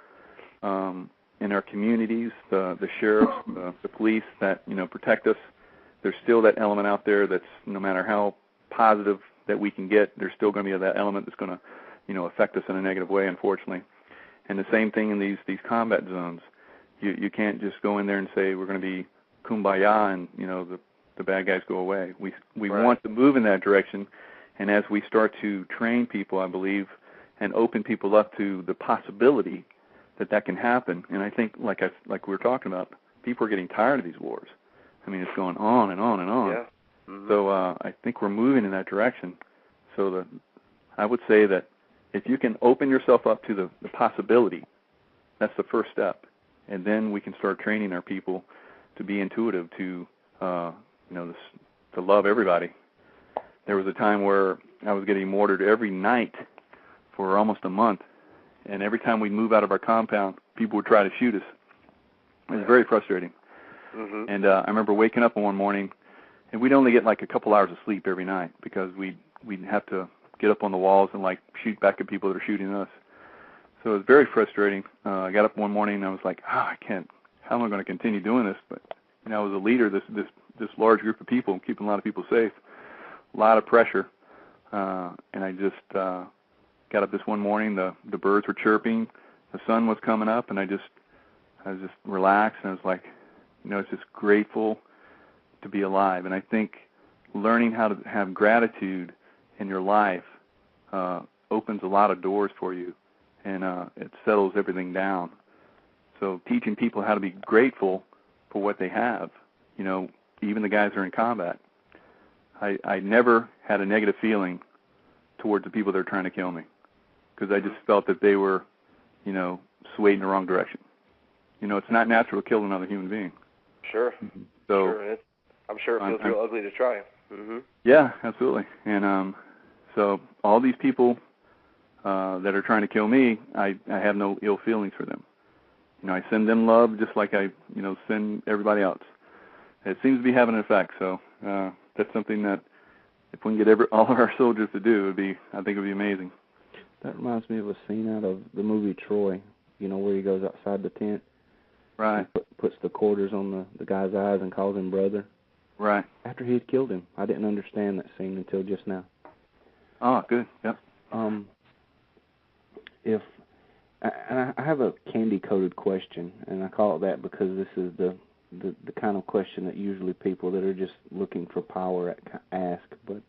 in our communities, the sheriffs, the police that protect us. There's still that element out there that's, no matter how positive that we can get, there's still going to be that element that's going to affect us in a negative way, unfortunately. And the same thing in these combat zones. You can't just go in there and say we're going to be kumbaya and the bad guys go away. We
right.
want to move in that direction, and as we start to train people, I believe, and open people up to the possibility that can happen. And I think, like we were talking about, people are getting tired of these wars. I mean, it's going on and on and on.
Yeah. Mm-hmm.
So I think we're moving in that direction. So I would say that if you can open yourself up to the possibility, that's the first step. And then we can start training our people to be intuitive, to to love everybody. There was a time where I was getting mortared every night for almost a month, and every time we'd move out of our compound, people would try to shoot us. It was very frustrating.
Mm-hmm.
And I remember waking up one morning, and we'd only get like a couple hours of sleep every night because we'd have to get up on the walls and like shoot back at people that are shooting us. So it was very frustrating. I got up one morning and I was like, I can't. How am I going to continue doing this? But I was a leader, this large group of people, keeping a lot of people safe, a lot of pressure. And I just got up this one morning. The birds were chirping, the sun was coming up, and I was just relaxed, and I was like, it's just grateful to be alive. And I think learning how to have gratitude in your life opens a lot of doors for you, and it settles everything down. So teaching people how to be grateful for what they have, even the guys that are in combat. I never had a negative feeling towards the people that are trying to kill me because I just felt that they were, swayed in the wrong direction. It's not natural to kill another human being.
Sure.
So
sure. I'm sure it feels real ugly to try. Mm-hmm.
Yeah, absolutely. And so all these people that are trying to kill me, I have no ill feelings for them. I send them love just like I, send everybody else. It seems to be having an effect. So that's something that if we can get all of our soldiers to do, I think it would be amazing.
That reminds me of a scene out of the movie Troy, where he goes outside the tent.
Right.
Puts the quarters on the guy's eyes and calls him brother.
Right.
After he had killed him. I didn't understand that scene until just now.
Oh, good. Yep.
I have a candy-coated question, and I call it that because this is the kind of question that usually people that are just looking for power ask. But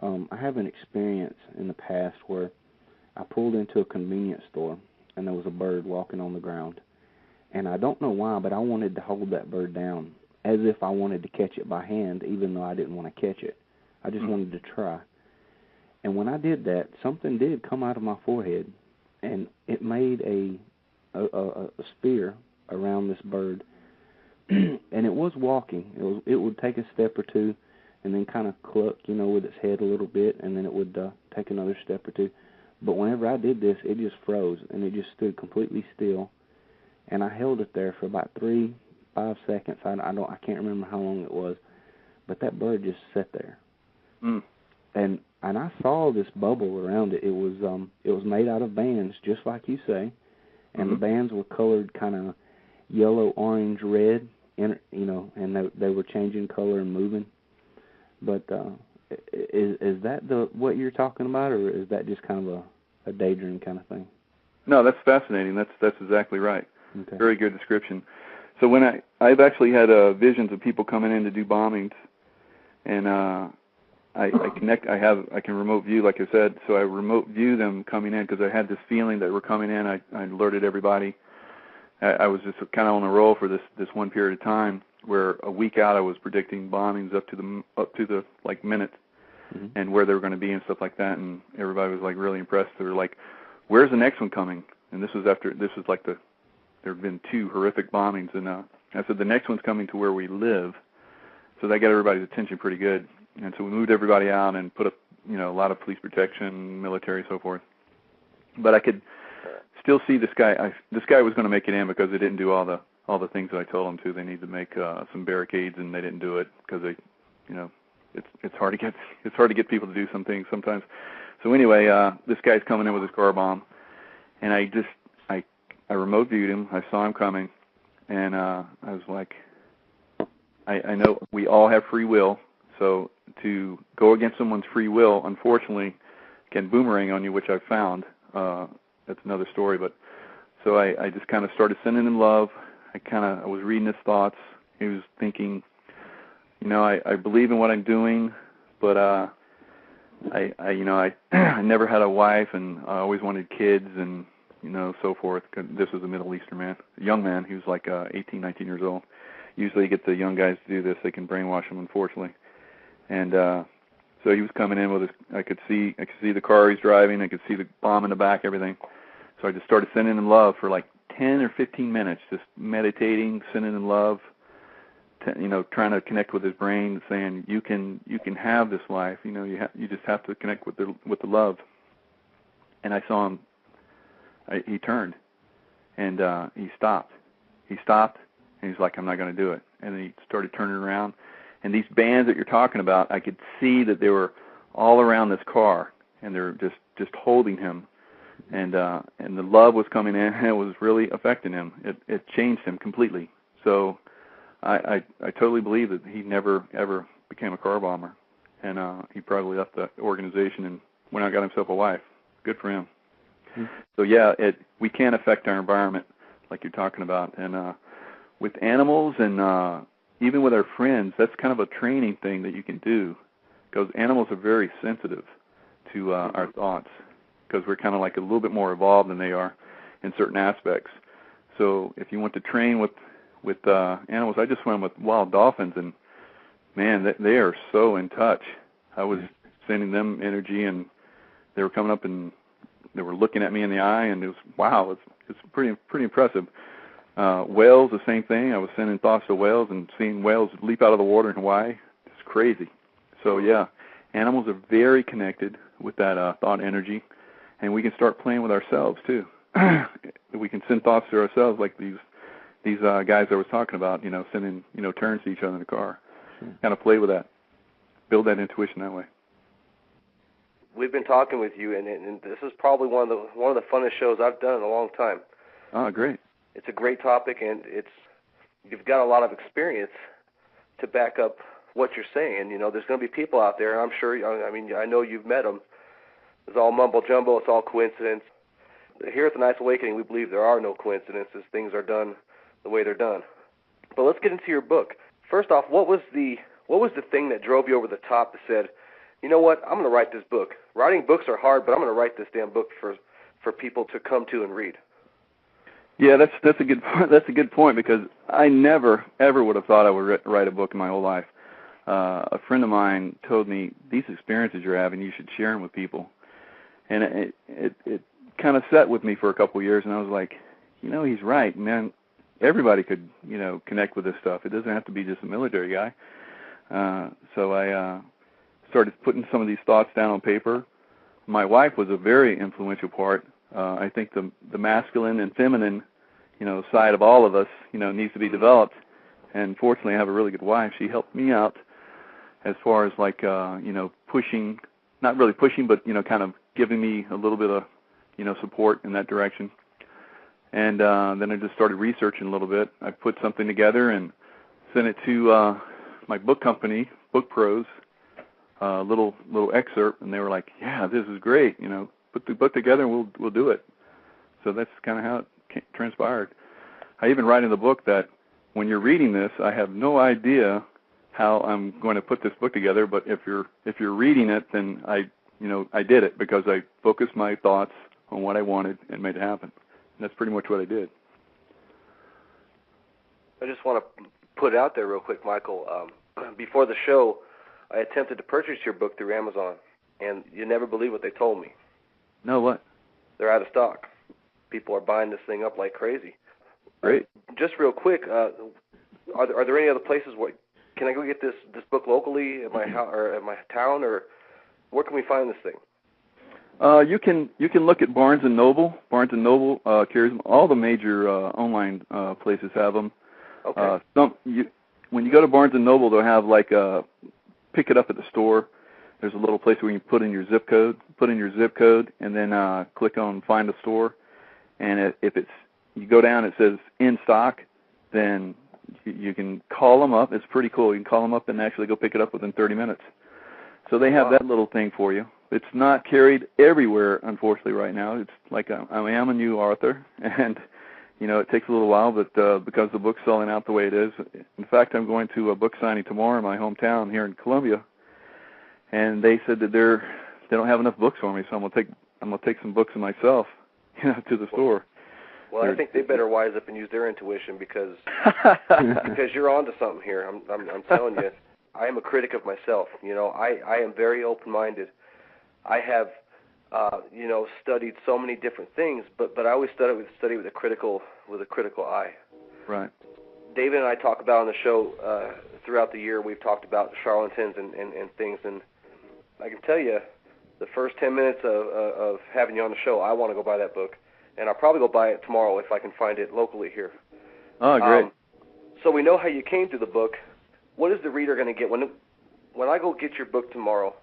I have an experience in the past where I pulled into a convenience store, and there was a bird walking on the ground. And I don't know why, but I wanted to hold that bird down as if I wanted to catch it by hand, even though I didn't want to catch it. I just wanted to try. And when I did that, something did come out of my forehead, and it made a spear around this bird. And it was walking. It would take a step or two, and then kind of cluck, with its head a little bit, and then it would take another step or two. But whenever I did this, it just froze, and it just stood completely still, and I held it there for about 3-5 seconds. I can't remember how long it was, but that bird just sat there. And I saw this bubble around it. It was made out of bands, just like you say, and the bands were colored kind of yellow, orange, red, and they were changing color and moving. But is that what you're talking about, or is that just kind of a daydream kind of thing?
No, that's fascinating. That's exactly right.
Okay.
Very good description. So when I've actually had visions of people coming in to do bombings, and I can remote view, like I said, so I remote view them coming in because I had this feeling that we're coming in. I alerted everybody. I was just kind of on a roll for this one period of time where a week out I was predicting bombings up to the like minute and where they were going to be and stuff like that, and everybody was like really impressed. They were like, "Where's the next one coming?" And this was like there had been 2 horrific bombings, and I said the next one's coming to where we live. So that got everybody's attention pretty good. And so we moved everybody out and put up, a lot of police protection, military, so forth. But I could still see this guy. This guy was going to make it in because they didn't do all the things that I told them to. They need to make some barricades, and they didn't do it because they, it's hard to get people to do some things sometimes. So anyway, this guy's coming in with his car bomb, and I remote viewed him. I saw him coming, and I was like, I know we all have free will. So to go against someone's free will, unfortunately, can boomerang on you, which I've found. That's another story. But so I just kind of started sending him love. I was reading his thoughts. He was thinking, I believe in what I'm doing, but I never had a wife, and I always wanted kids, and so forth. This was a Middle Eastern man, a young man. He was like 18, 19 years old. Usually you get the young guys to do this. They can brainwash them, unfortunately. And so he was coming in with I could see the car he's driving. I could see the bomb in the back, everything. So I just started sending him love for like 10 or 15 minutes, just meditating, sending him love, trying to connect with his brain, saying you can have this life. You just have to connect with the love. And I saw him. He turned, and he stopped. And he's like, I'm not going to do it. And he started turning around. And these bands that you're talking about, I could see that they were all around this car, and they're just holding him. And the love was coming in, and it was really affecting him. It changed him completely. So I totally believe that he never, ever became a car bomber. And he probably left the organization and went out and got himself a wife. Good for him. So, yeah, we can affect our environment like you're talking about. And with animals and even with our friends, that's kind of a training thing that you can do, because animals are very sensitive to our thoughts, because we're kind of like a little bit more evolved than they are in certain aspects. So if you want to train with animals, I just swam with wild dolphins, and, man, they are so in touch. I was sending them energy, and they were coming up and they were looking at me in the eye, and it was, wow, it's pretty impressive. Whales, the same thing. I was sending thoughts to whales and seeing whales leap out of the water in Hawaii. It's crazy. So, yeah, animals are very connected with that thought energy, and we can start playing with ourselves, too. We can send thoughts to ourselves like these guys I was talking about, sending, turns to each other in the car. Kind of play with that. Build that intuition that way.
We've been talking with you, and this is probably one of the funnest shows I've done in a long time.
Oh, great.
It's a great topic, and you've got a lot of experience to back up what you're saying. There's going to be people out there, and I'm sure, I know you've met them. It's all mumbo jumbo. It's all coincidence. Here at the Nice Awakening, we believe there are no coincidences. Things are done the way they're done. But let's get into your book. First off, what was the thing that drove you over the top that said, you know what, I'm going to write this book. Writing books are hard, but I'm going to write this damn book for people to come to and read.
Yeah, that's a good point. That's a good point, because I never ever would have thought I would write a book in my whole life. A friend of mine told me, these experiences you're having, you should share them with people, and it kind of set with me for a couple of years, and I was like, he's right, man. Everybody could connect with this stuff. It doesn't have to be just a military guy. So I started putting some of these thoughts down on paper. My wife was a very influential part. I think the masculine and feminine, side of all of us, needs to be developed. And fortunately, I have a really good wife. She helped me out as far as pushing, not really pushing, but, kind of giving me a little bit of, support in that direction. And then I just started researching a little bit. I put something together and sent it to my book company, Book Pros, little excerpt, and they were like, "Yeah, this is great. Put the book together, and we'll do it." So that's kind of how it transpired. I even write in the book that when you're reading this, I have no idea how I'm going to put this book together. But if you're reading it, then I did it because I focused my thoughts on what I wanted and made it happen. And that's pretty much what I did.
I just want to put out there real quick, Michael. Before the show, I attempted to purchase your book through Amazon, and you never believe what they told me.
No, what?
They're out of stock. People are buying this thing up like crazy.
Great.
Just real quick, are there any other places where can I go get this book locally at my house or at my town, or where can we find this thing?
You can look at Barnes & Noble. Barnes & Noble carries them. All the major online places have them.
Okay.
When you go to Barnes & Noble, they'll have pick it up at the store. There's a little place where you can put in your zip code, and then click on Find a Store. And if you go down, it says in stock, then you can call them up. It's pretty cool. You can call them up and actually go pick it up within 30 minutes. So they have that little thing for you. It's not carried everywhere, unfortunately, right now. It's like I am a new author, and it takes a little while, but because the book's selling out the way it is. In fact, I'm going to a book signing tomorrow in my hometown here in Columbia, and they said that they don't have enough books for me, so I'm gonna take some books myself, to the store.
Well, I think they better wise up and use their intuition because you're onto something here. I'm telling you, I am a critic of myself. I am very open-minded. I have studied so many different things, but I always study with a critical eye.
Right.
David and I talk about on the show throughout the year. We've talked about charlatans and things, and I can tell you, the first 10 minutes of having you on the show, I want to go buy that book, and I'll probably go buy it tomorrow if I can find it locally here.
Oh, great.
So we know how you came to the book. What is the reader going to get when I go get your book tomorrow?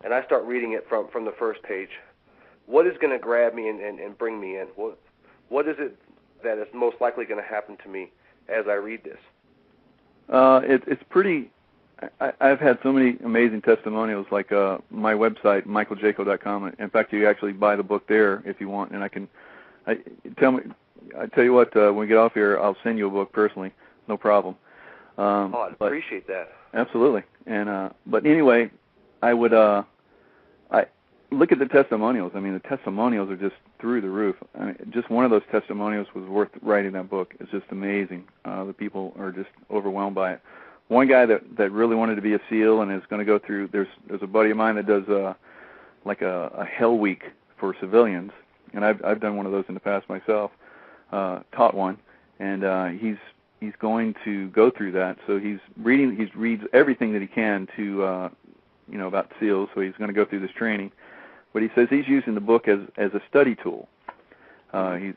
And I start reading it from the first page, what is going to grab me and bring me in? What is it that is most likely going to happen to me as I read this?
It's pretty. I've had so many amazing testimonials, like my website, michaeljaco.com. In fact, you actually buy the book there if you want, and I tell you what, when we get off here, I'll send you a book personally, no problem.
I'd appreciate that.
Absolutely. And but anyway, I would I look at the testimonials. I mean, the testimonials are just through the roof. I mean, just one of those testimonials was worth writing that book. It's just amazing. The people are just overwhelmed by it. One guy that really wanted to be a SEAL and is going to go through. There's a buddy of mine that does like a Hell Week for civilians, and I've done one of those in the past myself. Taught one, and he's going to go through that. So he reads everything that he can to about SEALs. So he's going to go through this training. But he says he's using the book as a study tool.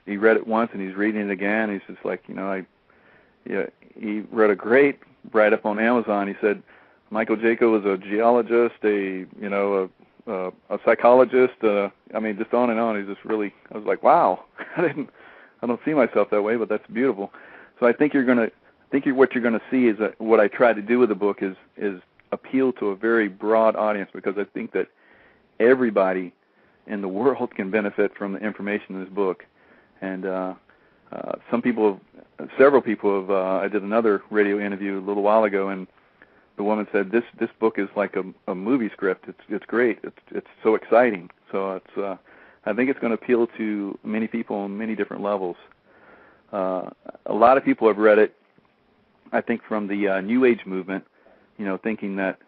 He read it once and he's reading it again. He's just like, he read a great write-up on Amazon. He said Michael Jaco was a geologist, a psychologist. I mean, just on and on. He's just really. I was like, wow. I don't see myself that way, but that's beautiful. So I think what you're going to see is that what I try to do with the book is appeal to a very broad audience, because I think that everybody in the world can benefit from the information in this book. And several people have, I did another radio interview a little while ago, and the woman said, this book is like a movie script. It's great. It's so exciting. So I think it's going to appeal to many people on many different levels. A lot of people have read it, I think, from the New Age movement, thinking that,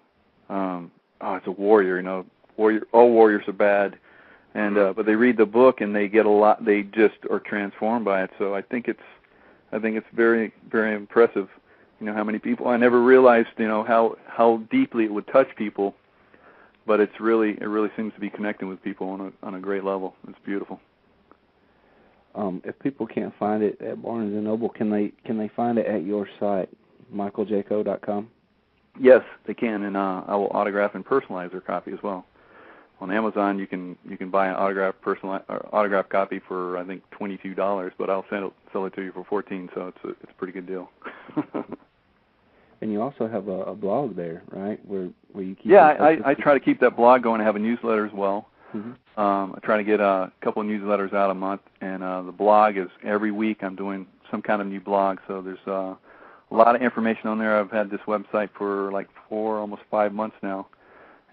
it's a warrior, all warriors are bad. And but they read the book and they get a lot. They just are transformed by it. So I think it's very, very impressive. how many people. I never realized, how deeply it would touch people, but it really seems to be connecting with people on a great level. It's beautiful.
If people can't find it at Barnes & Noble, can they find it at your site, michaeljaco.com?
Yes, they can, and I will autograph and personalize their copy as well. On Amazon, you can buy an autograph copy for I think $22, but I'll sell it to you for $14, so it's a pretty good deal.
And you also have a blog there, right? Where you keep.
Yeah, I try to keep that blog going. I have a newsletter as well.
Mm-hmm.
I try to get a couple of newsletters out a month, and the blog is every week I'm doing some kind of new blog. So there's a lot of information on there. I've had this website for like 4, almost 5 months now,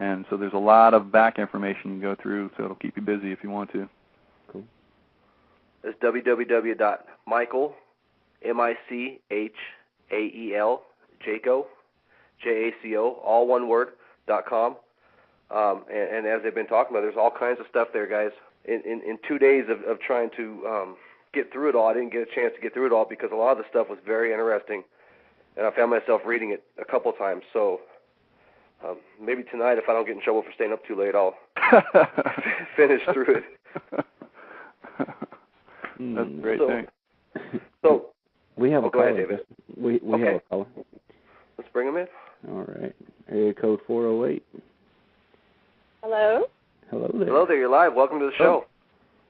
and so there's a lot of back information you can go through. So it'll keep you busy if you want to.
Cool.
It's www.michael, MICHAEL, Jaco, JACO, all one word, .com. And as they've been talking about, there's all kinds of stuff there, guys. In 2 days of trying to get through it all, I didn't get a chance to get through it all because a lot of the stuff was very interesting, and I found myself reading it a couple of times. So maybe tonight, if I don't get in trouble for staying up too late, I'll finish through it.
That's a great thing.
So
we have a
go
caller.
ahead, David.
We
Okay.
have a caller.
Let's bring him in.
All right. Area code 408.
Hello?
Hello there.
Hello there. You're live. Welcome to the show.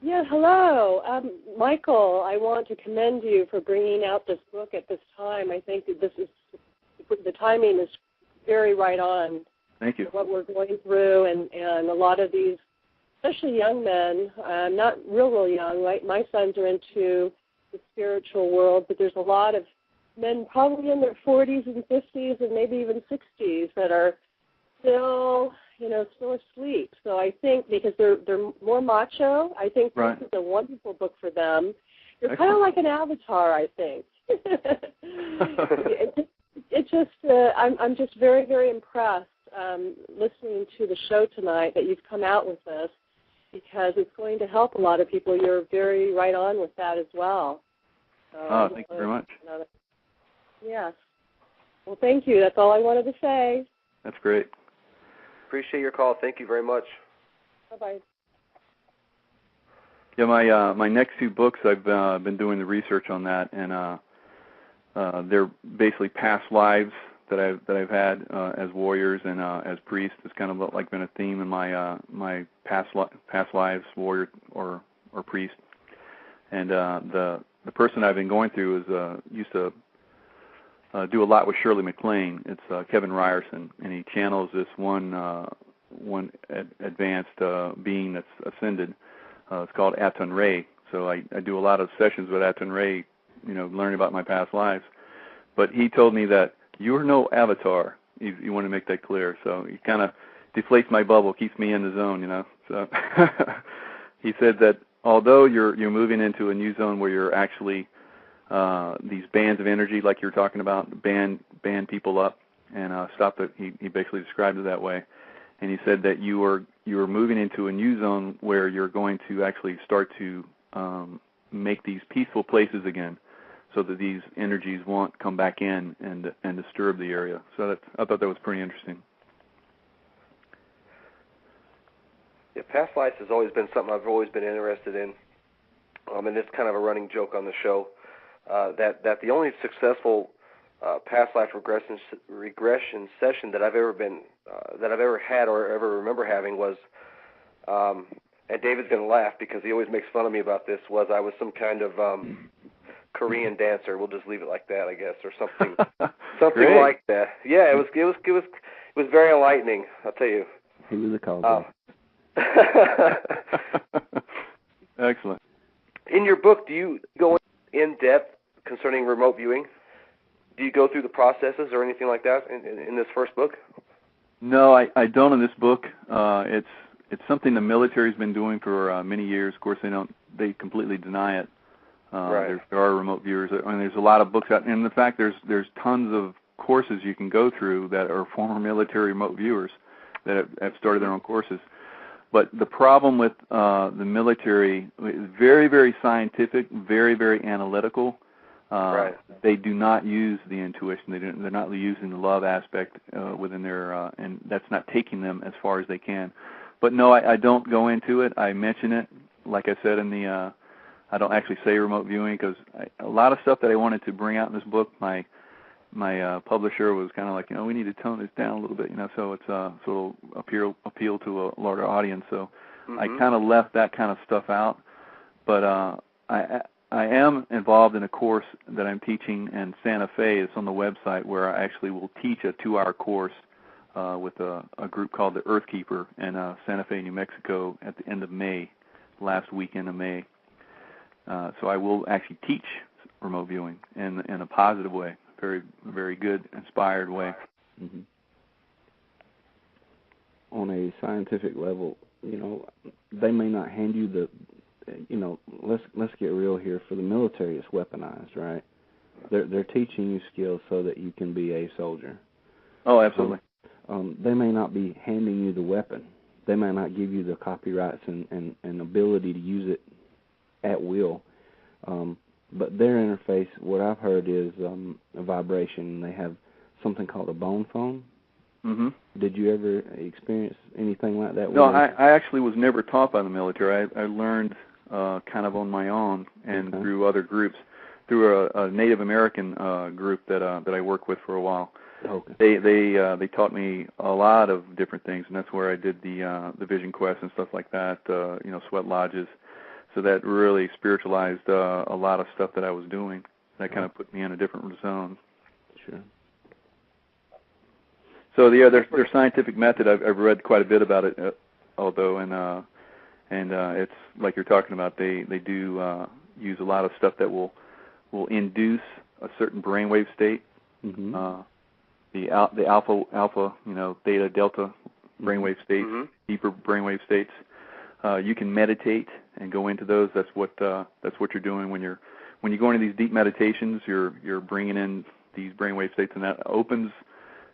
Yeah, hello. Michael, I want to commend you for bringing out this book at this time. I think that the timing is very right on.
Thank you.
What we're going through, and a lot of these, especially young men, not real young, right? My sons are into the spiritual world, but there's a lot of men probably in their 40s and 50s and maybe even 60s that are still asleep. So I think because they're more macho, I think
Right.
This is a wonderful book for them. You're kind of like an avatar, I think. I'm just very, very impressed listening to the show tonight that you've come out with this, because it's going to help a lot of people. You're very right on with that as well. So,
thank you very much.
Yes. Well, thank you. That's all I wanted to say.
That's great.
Appreciate your call. Thank you very much.
Bye-bye.
Yeah, my next 2 books, I've been doing the research on that, and they're basically past lives that I've had as warriors and as priests. It's kind of like been a theme in my past lives, warrior or priest. And the person I've been going through is used to do a lot with Shirley MacLaine. It's Kevin Ryerson, and he channels this one advanced being that's ascended. It's called Aton Ray. So I do a lot of sessions with Aton Ray, learning about my past lives. But he told me that you're no avatar. You want to make that clear. So he kind of deflates my bubble, keeps me in the zone, So he said that although you're moving into a new zone where you're actually these bands of energy, like you're talking about, band people up and stop it. He basically described it that way, and he said that you are moving into a new zone where you're going to actually start to make these peaceful places again, so that these energies won't come back in and disturb the area. So I thought that was pretty interesting.
Yeah, past lives has always been something I've always been interested in, and it's kind of a running joke on the show. That the only successful past life regression session that I've ever had or ever remember having was, and David's going to laugh because he always makes fun of me about this, was I was some kind of Korean dancer. We'll just leave it like that, I guess, or something
Great.
like that. Yeah, it was very enlightening, I'll tell you.
He was a cowboy.
Excellent.
In your book, do you go in depth concerning remote viewing? Do you go through the processes or anything like that in this first book?
No, I don't in this book. It's something the military's been doing for many years. Of course, they completely deny it.
Right.
There are remote viewers, and there's a lot of books out. And in fact, there's tons of courses you can go through that are former military remote viewers that have started their own courses. But the problem with the military is very, very scientific, very, very analytical,
Right.
They do not use the intuition. They're not using the love aspect within their, and that's not taking them as far as they can. But no, I don't go into it. I mention it, like I said in the. I don't actually say remote viewing because a lot of stuff that I wanted to bring out in this book, my publisher was kind of like, we need to tone this down a little bit, so it's so it'll appeal to a larger audience. So I kind of left that kind of stuff out. But I am involved in a course that I'm teaching in Santa Fe. It's on the website where I actually will teach a 2-hour course with a group called the Earth Keeper in Santa Fe, New Mexico at the end of May, last weekend of May. So I will actually teach remote viewing in a positive way, very, very good, inspired way.
Mm-hmm. On a scientific level, they may not hand you the, let's get real here. For the military, it's weaponized, right? They're teaching you skills so that you can be a soldier.
Oh, absolutely.
They may not be handing you the weapon. They may not give you the copyrights and ability to use it at will. But their interface, what I've heard is a vibration. They have something called a bone phone.
Mm-hmm.
Did you ever experience anything like that?
No, I actually was never taught by the military. I learned kind of on my own and through other groups, through a Native American group that I worked with for a while. Okay. They taught me a lot of different things, and that's where I did the Vision Quest and stuff like that. Sweat lodges. So that really spiritualized a lot of stuff that I was doing. That kind of put me in a different zone.
Sure.
So their scientific method, I've read quite a bit about it, although, and it's like you're talking about. They do use a lot of stuff that will induce a certain brainwave state. Mm-hmm. The alpha, theta, delta brainwave states, deeper brainwave states. You can meditate and go into those. That's what you're doing when you go into these deep meditations. You're bringing in these brainwave states, and that opens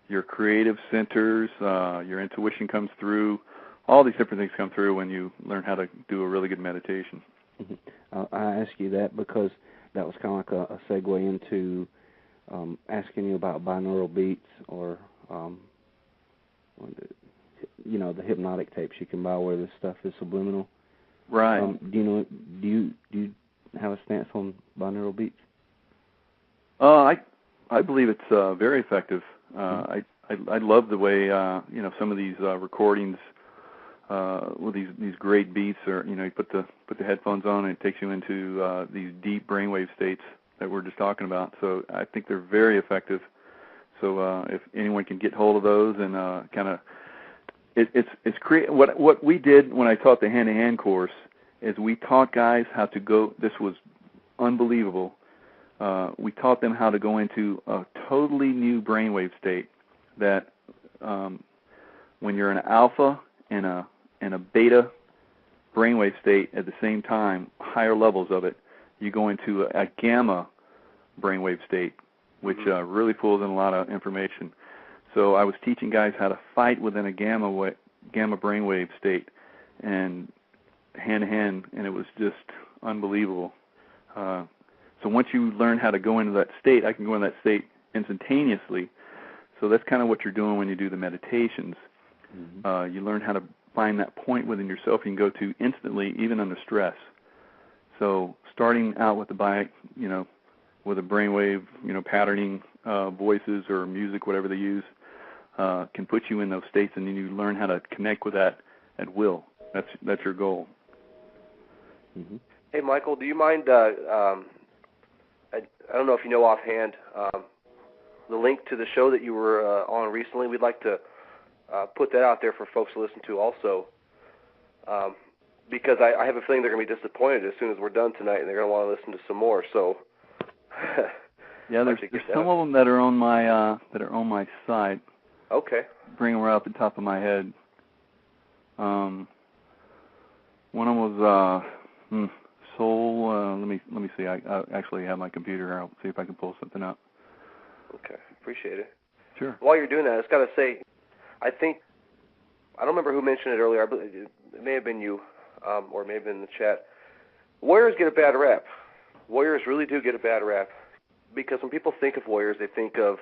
your creative centers. Your intuition comes through. All these different things come through when you learn how to do a really good meditation.
Mm-hmm. I ask you that because that was kind of like a segue into asking you about binaural beats or the hypnotic tapes you can buy where this stuff is subliminal.
Right.
Do you have a stance on binaural beats?
I believe it's very effective. I love the way some of these recordings with these great beats, or you put the headphones on and it takes you into these deep brainwave states that we're just talking about. So I think they're very effective. So if anyone can get hold of those and kind of it's create what we did when I taught the hand-to-hand course is we taught guys how to go. This was unbelievable. We taught them how to go into a totally new brainwave state that when you're in an alpha and a beta brainwave state at the same time, higher levels of it, you go into a gamma brainwave state, which really pulls in a lot of information. So I was teaching guys how to fight within a gamma brainwave state and hand-to-hand, and it was just unbelievable. So once you learn how to go into that state, I can go in that state instantaneously. So that's kind of what you're doing when you do the meditations. Mm-hmm. You learn how to find that point within yourself you can go to instantly, even under stress. So starting out with with a brainwave, patterning voices or music, whatever they use, can put you in those states, and then you learn how to connect with that at will. That's your goal.
Mm-hmm.
Hey, Michael, do you mind? I don't know if you know offhand the link to the show that you were on recently. We'd like to put that out there for folks to listen to also, because I have a feeling they're going to be disappointed as soon as we're done tonight, and they're going to want to listen to some more. So,
yeah, there's some of them that are on my site.
Okay.
Bring them right off the top of my head. One of them was Soul. Let me see. I actually have my computer here. I'll see if I can pull something up.
Okay, appreciate it.
Sure.
While you're doing that, I just got to say, I don't remember who mentioned it earlier. I believe it may have been you, or it may have been in the chat. Warriors get a bad rap. Warriors really do get a bad rap. Because when people think of warriors, they think of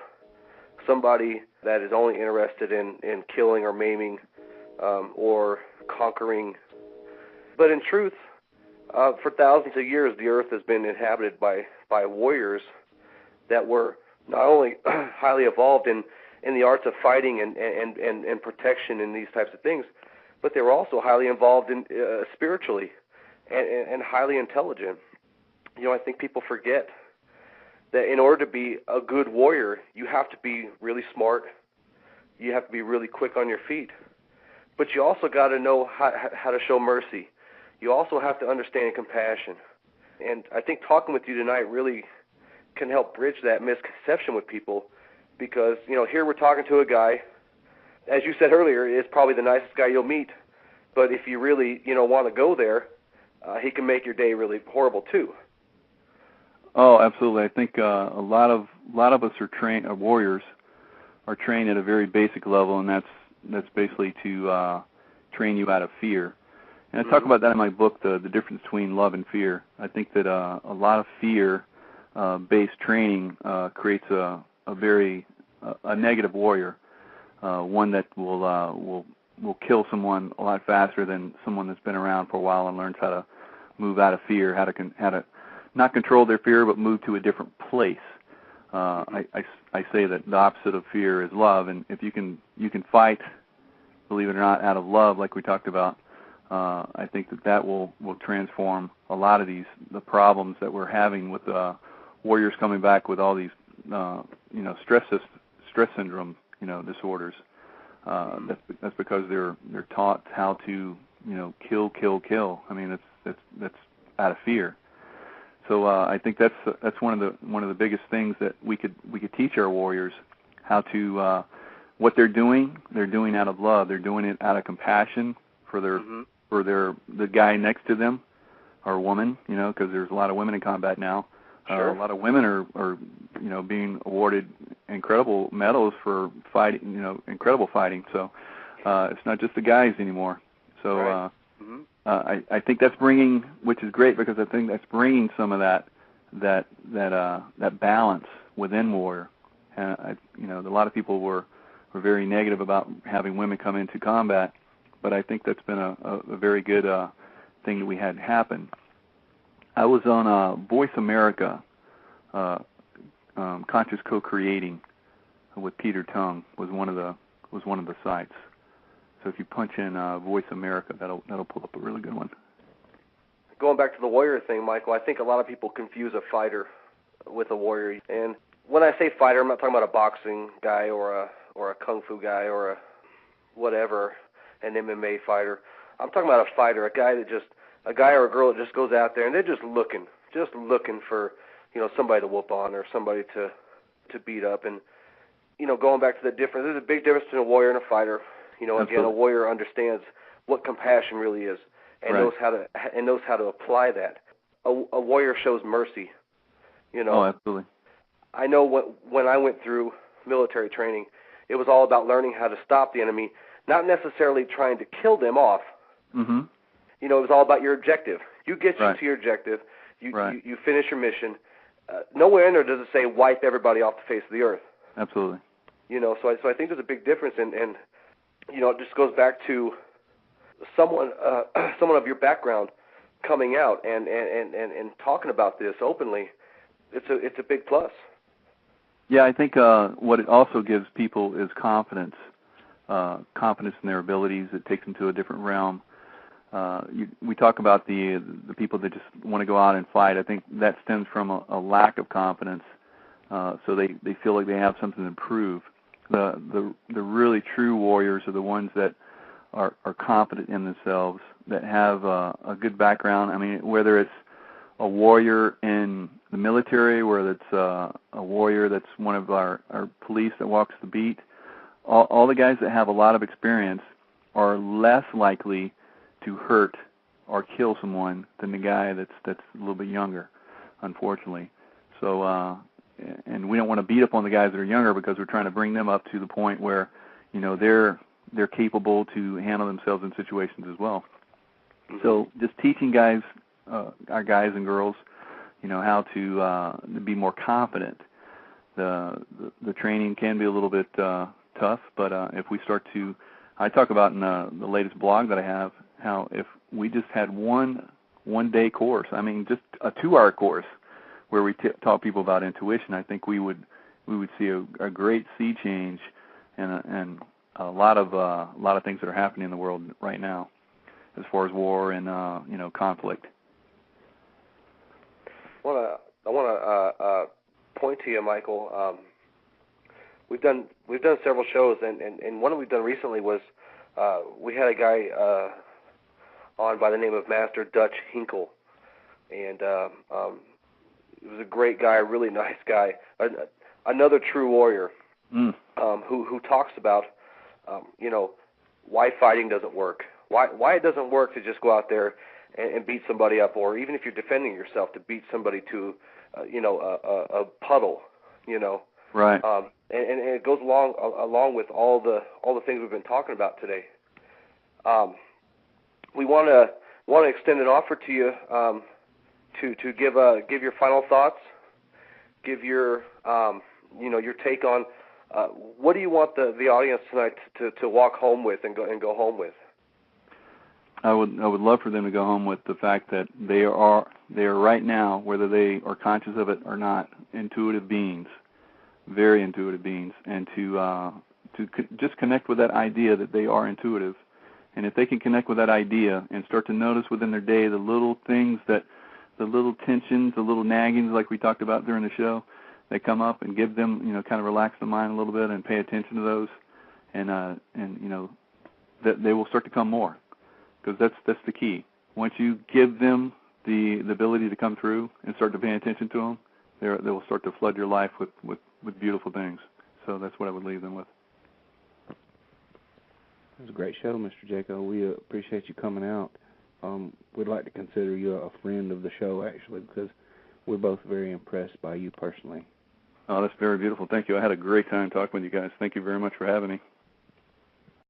somebody that is only interested in killing or maiming or conquering. But in truth, for thousands of years, the earth has been inhabited by warriors that were not only highly evolved in the arts of fighting and protection and these types of things, but they were also highly involved in spiritually and highly intelligent. I think people forget that in order to be a good warrior, you have to be really smart. You have to be really quick on your feet. But you also got to know how to show mercy. You also have to understand compassion. And I think talking with you tonight really can help bridge that misconception with people, because, here we're talking to a guy, as you said earlier, is probably the nicest guy you'll meet. But if you really, want to go there, he can make your day really horrible too.
Oh, absolutely. I think a lot of us are warriors are trained at a very basic level, and that's basically to train you out of fear. And I talk about that in my book, the difference between love and fear. I think that a lot of fear-based training creates a very negative warrior, one that will kill someone a lot faster than someone that's been around for a while and learns how to move out of fear, how to not control their fear, but move to a different place. I say that the opposite of fear is love, and if you can fight, believe it or not, out of love, like we talked about, I think that will transform a lot of the problems that we're having with warriors coming back with all these stress syndrome disorders. That's because they're taught how to kill. I mean, that's out of fear. So I think that's one of the biggest things that we could teach our warriors, how to what they're doing out of love. They're doing it out of compassion for the guy next to them, or woman, because there's a lot of women in combat now.
Sure.
A lot of women are being awarded incredible medals for fighting, incredible fighting. So it's not just the guys anymore. So.
Right.
I think that's bringing, which is great, because I think that's bringing some of that balance within warrior. A lot of people were very negative about having women come into combat, but I think that's been a very good thing that we had happen. I was on Voice America, Conscious Co-Creating with Peter Tung was one of the sites. So if you punch in Voice America, that'll pull up a really good one.
Going back to the warrior thing, Michael, I think a lot of people confuse a fighter with a warrior. And when I say fighter, I'm not talking about a boxing guy or a kung fu guy or a whatever, an MMA fighter. I'm talking about a fighter, a guy or a girl that just goes out there and they're just looking for somebody to whoop on or somebody to beat up. And going back to the difference, there's a big difference between a warrior and a fighter. Again, a warrior understands what compassion really is and knows how to apply that. A warrior shows mercy.
Oh, absolutely.
I know when I went through military training, it was all about learning how to stop the enemy, not necessarily trying to kill them off.
Mm-hmm.
It was all about your objective. You get you
Right.
to your objective. You
Right.
you finish your mission. Nowhere in there does it say wipe everybody off the face of the earth.
Absolutely.
So I think there's a big difference, and it just goes back to someone of your background coming out and talking about this openly. It's a big plus.
Yeah, I think what it also gives people is confidence in their abilities. It takes them to a different realm. We talk about the people that just want to go out and fight. I think that stems from a lack of confidence, so they feel like they have something to prove. The really true warriors are the ones that are confident in themselves, that have a good background. I mean, whether it's a warrior in the military, whether it's a warrior that's one of our police that walks the beat, all the guys that have a lot of experience are less likely to hurt or kill someone than the guy that's a little bit younger, unfortunately. So, and we don't want to beat up on the guys that are younger, because we're trying to bring them up to the point where, they're capable to handle themselves in situations as well. So just teaching guys, our guys and girls, how to be more confident. The training can be a little bit tough, but if we start to, I talk about in the latest blog that I have, how if we just had one day course, I mean just a 2-hour course where we taught people about intuition, I think we would see a great sea change and a lot of things that are happening in the world right now as far as war and conflict.
I want to point to you, Michael. We've done several shows, and one that we've done recently was we had a guy on by the name of Master Dutch Hinkle, and he was a great guy, a really nice guy, another true warrior, who talks about why fighting doesn't work, why it doesn't work to just go out there and beat somebody up, or even if you're defending yourself, to beat somebody to a puddle,
Right.
And it goes along with all the things we've been talking about today. We want to extend an offer to you to give your final thoughts, give your your take on what do you want the audience tonight to walk home with and go home with.
I would love for them to go home with the fact that they are right now, whether they are conscious of it or not, intuitive beings, very intuitive beings, and to just connect with that idea that they are intuitive. And if they can connect with that idea and start to notice within their day the little things, the little tensions, the little naggings like we talked about during the show, that come up, and give them, kind of relax the mind a little bit and pay attention to those, and that they will start to come more. Because that's the key. Once you give them the ability to come through and start to pay attention to them, they will start to flood your life with beautiful things. So that's what I would leave them with.
It was a great show, Mr. Jaco. We appreciate you coming out. We'd like to consider you a friend of the show, actually, because we're both very impressed by you personally.
Oh, that's very beautiful. Thank you. I had a great time talking with you guys. Thank you very much for having me.